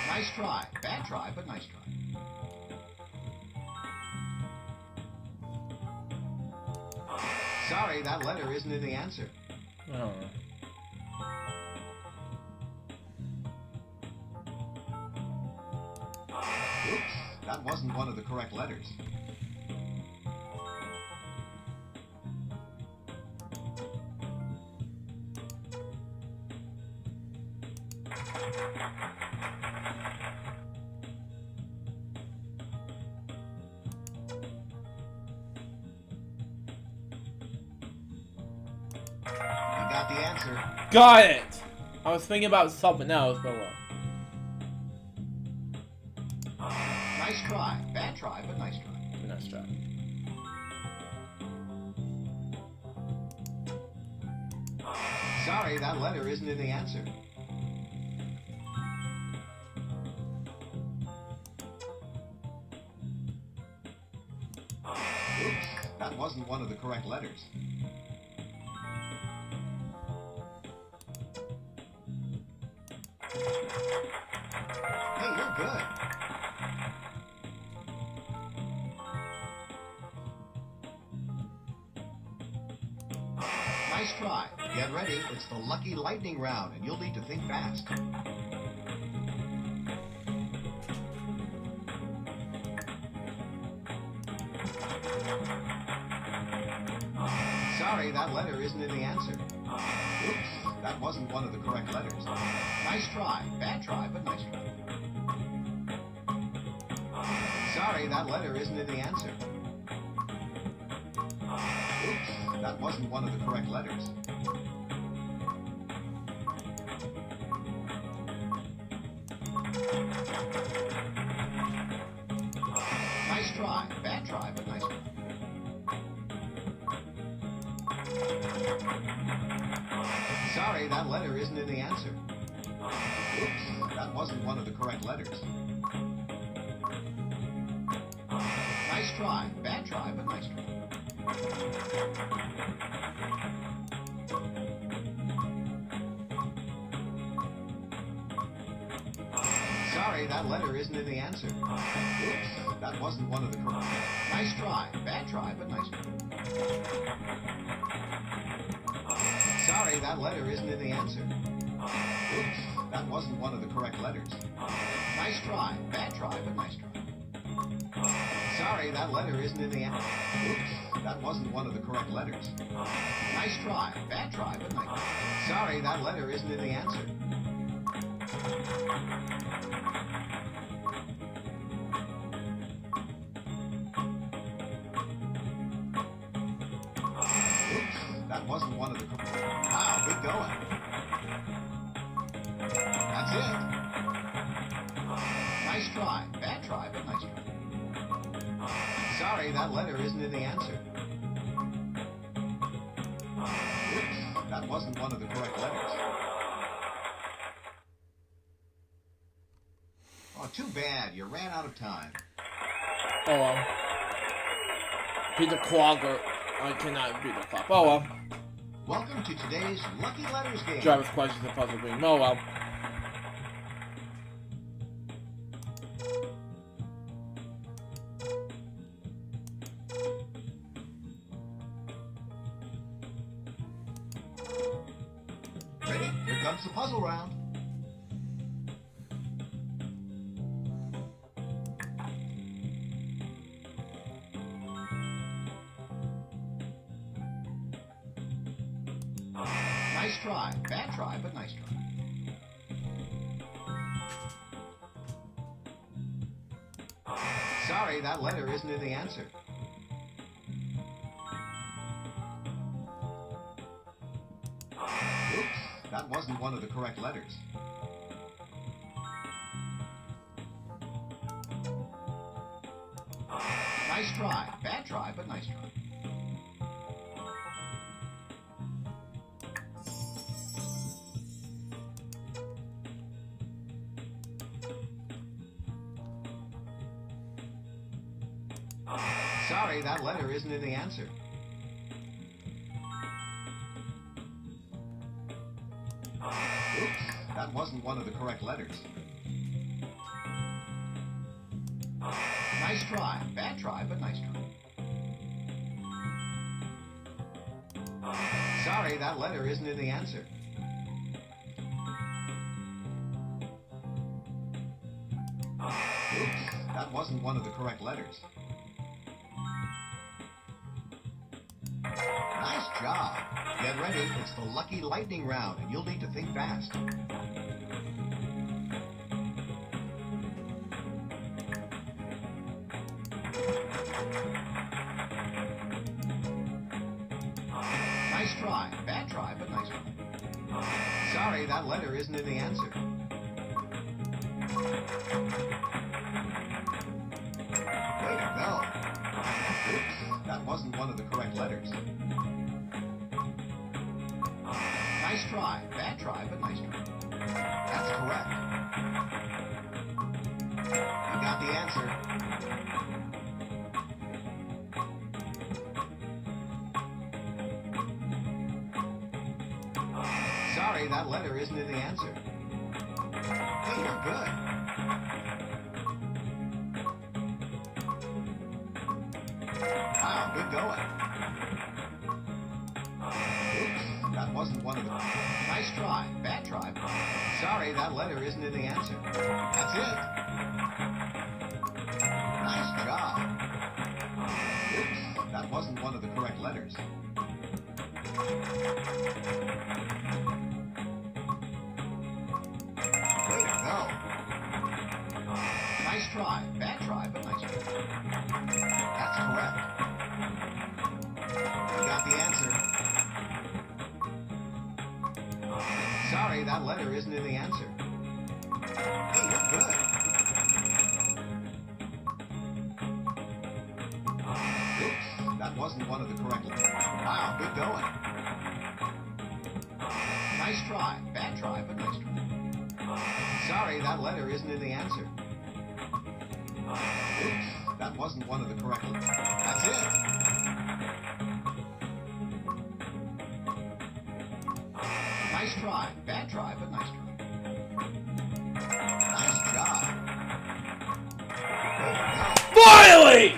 Nice try. Bad try, but nice try. Sorry, that letter isn't in the answer. I don't know. Oops, that wasn't one of the correct letters. You got the answer. Got it! I was thinking about something else, but well. Nice try. Bad try, but nice try. Nice try. Sorry, that letter isn't in the answer. Oops, that wasn't one of the correct letters. Hey, you're good. Nice try. Get ready. It's the lucky lightning round, and you'll need to think fast. Sorry, that letter isn't in the answer. Oops, that wasn't one of the correct letters. Nice try. Bad try, but nice try. Sorry, that letter isn't in the answer. Oops, that wasn't one of the correct letters. Nice try. Bad try, but nice try. Sorry, that letter isn't in the answer. Oops, that wasn't one of the correct letters. Nice try. Bad try, but nice try. Sorry, that letter isn't in the answer. Oops, that wasn't one of the correct. Nice try. Bad try, but nice try. Sorry, that letter isn't in the answer. Oops, that wasn't one of the correct letters. Nice try. Bad try, but nice try. Sorry, that letter isn't in the answer. Oops, that wasn't one of the correct letters. Nice try. Bad try, but nice try. Sorry, that letter isn't in the answer. Oops, that wasn't one of the correct. Wow, good going. That's it. Nice try. Bad try, but nice try. Sorry, that letter isn't in the answer. that wasn't one of the correct letters. Oh, too bad. You ran out of time. Oh well. Beat the clock, or I cannot beat the clock. Oh well. Welcome to today's Lucky Letters game. Driver's questions and puzzle game. Oh well. Ready? Here comes the puzzle round. Nice try. Bad try, but nice try. Sorry, that letter isn't in the answer. Oops, that wasn't one of the correct letters. Nice try. Bad try, but nice try. Sorry, that letter isn't in the answer. Oops, that wasn't one of the correct letters. Nice try. Bad try, but nice try. Sorry, that letter isn't in the answer. Oops, that wasn't one of the correct letters. Nice job. Get ready, it's the Lucky Lightning round, and you'll need to think fast. Nice try. Bad try, but nice try. Sorry, that letter isn't in the answer. Way to go. Oops, that wasn't one of the correct letters. Nice try. Bad try, but nice try. That's correct. You got the answer. Sorry, that letter isn't in the answer. Hey, you're good. Wow, good going. Oops, that wasn't one of them. Nice try. Bad try. Sorry, that letter isn't in the answer. That's it. Nice job. Oops, that wasn't one of the correct letters. Way to go. Nice try. Bad try, but nice try. That's correct. You got the answer. Sorry, that letter isn't in the answer. Hey, you're good. Oops, that wasn't one of the correct letters. Wow, good going. Nice try. Bad try, but nice try. Sorry, that letter isn't in the answer. Oops, that wasn't one of the correct letters. That's it. Nice try. Bad try, but nice try. Nice job. Way to go. Finally!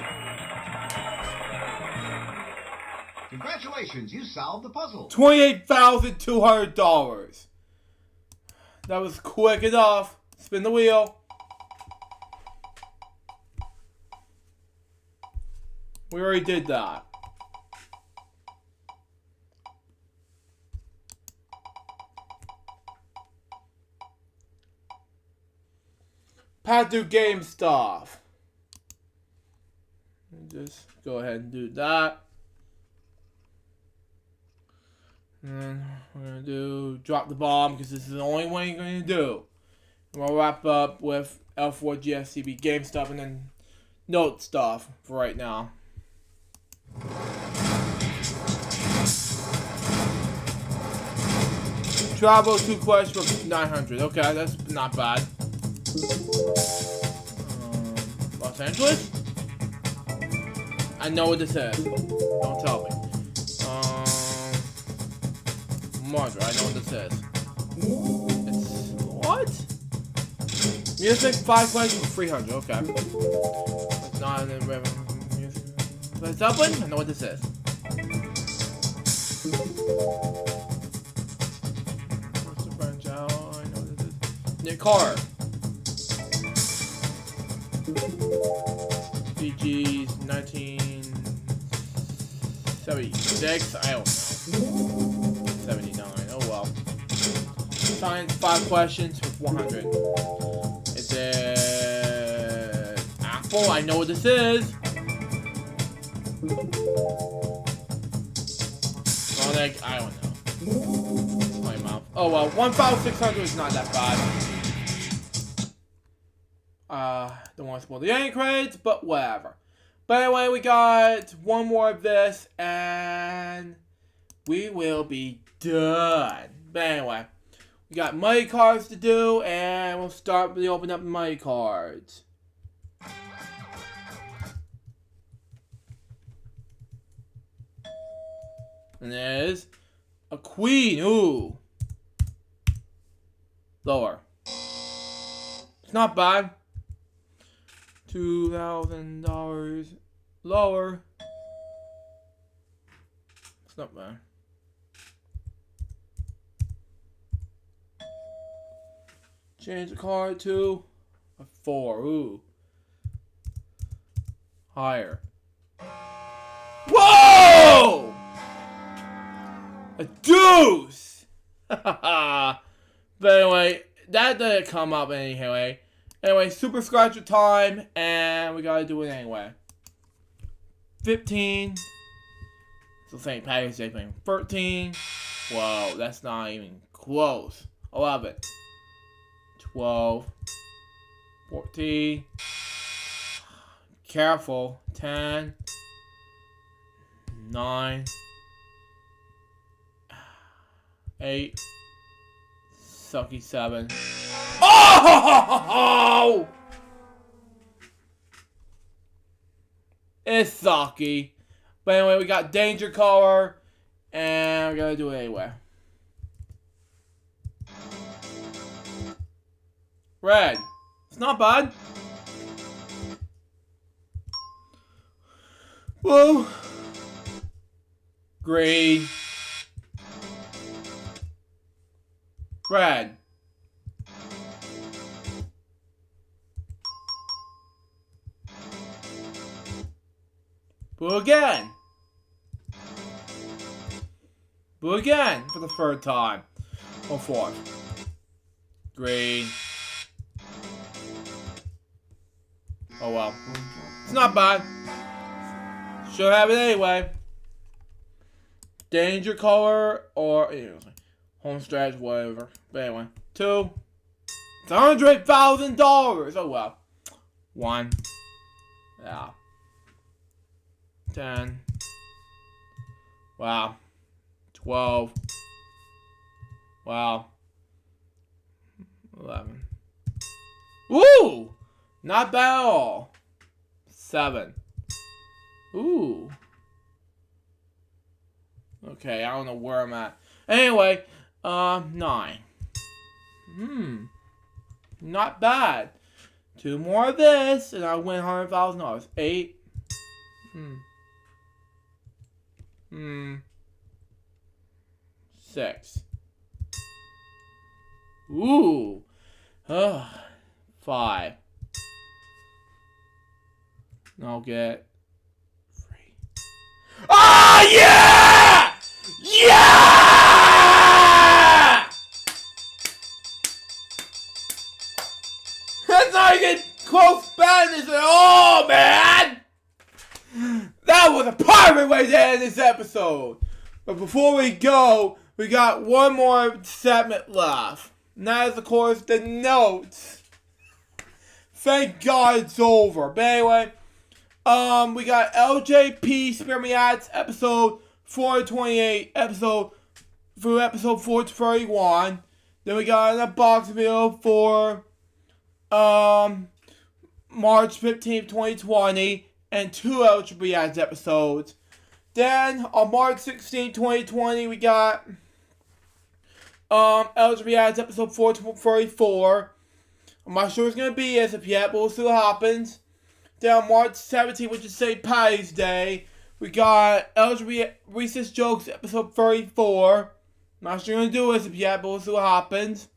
Congratulations, you solved the puzzle. $28,200. That was quick enough. Spin the wheel. We already did that. Pat do game stuff. Just go ahead and do that. And then we're going to do drop the bomb because this is the only one you're going to do. And we'll wrap up with L4 GFCB game stuff and then note stuff for right now. Travel to Quest for 900. Okay, that's not bad. Los Angeles? I know what this is. Don't tell me. Mother, I know what this is. It's what? Music 5 questions for 300. Okay. It's not in music. But Zeppelin? I know what this is. What's the French out? I know what this is. Nick Carter. BG's 1976. I don't know. 79. Oh well. Science 5 questions with 100. Is it Apple? I know what this is. Sonic? I don't know. My mouth. Oh well. 1,600 is not that bad. Don't want to spoil the end credits, but whatever. But anyway, we got one more of this, and we will be done. But anyway, we got money cards to do, and we'll start with opening up money cards. And there's a queen. Ooh. Lower. It's not bad. $2,000 lower. It's not bad. Change the card to a 4. Ooh. Higher. Whoa! A deuce! But anyway, that didn't come up anyway. Anyway, super scratcher time, and we gotta do it anyway. 15. So St. Patrick's Day thing. 13. Whoa, that's not even close. 11. 12. 14. Careful. 10. 9. 8. Sucky 7. Oh! It's sucky. But anyway, we got danger color, and we're gonna do it anyway. Red. It's not bad. Blue. Green. Red. Blue again. Blue again for the third time. Or fourth. Green. Oh well. It's not bad. Should have it anyway. Danger color or home stretch, whatever. But anyway. 2. It's $100,000. Oh well. 1. Yeah. 10. Wow. 12. Wow. 11. Woo! Not bad at all. 7. Ooh. Okay, I don't know where I'm at. Anyway, 9. Not bad. 2 more of this, and I win $100,000. 8. 6. Ooh. 5. And I'll get 3. Ah, yeah! Yeah! That's not even close badness at all, man! That was a perfect way to end this episode. But before we go, we got one more segment left. And that is, of course, the notes. Thank God it's over. But anyway, we got LJP Spear Me Ads, episode 428, episode through episode 431. Then we got an unboxing video for March 15th, 2020, and 2 Ultra Reacts episodes. Then on March 16th, 2020, we got Ultra Reacts episode 434. I'm not sure it's gonna be as of yet, but we'll see what happens. Then on March 17th, which is St. Patty's Day, we got Ultra Recess Jokes episode 34. Not sure gonna do as of yet, but we'll see what happens.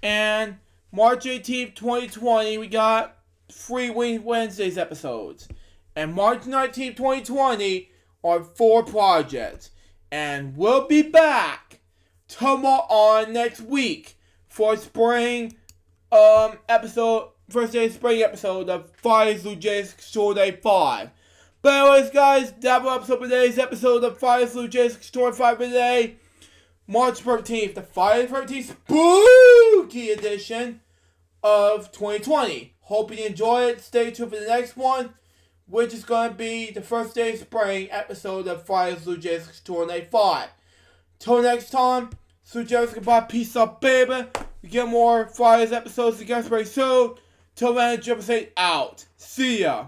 And March 18th, 2020, we got Free Wednesdays episodes. And March 19th, 2020 are 4 projects. And we'll be back tomorrow on next week for spring first day of spring episode of VIII LukeJ62895. But anyways, guys, that was episode of today's episode of VIII LukeJ62895 today. March 13th, the Friday the 13th spooky edition of 2020. Hope you enjoy it. Stay tuned for the next one, which is going to be the first day of spring episode of VIII LukeJ62895. Till next time, so just goodbye, peace out, baby. We get more Fridays episodes to get very soon. Till then, Jump out. See ya.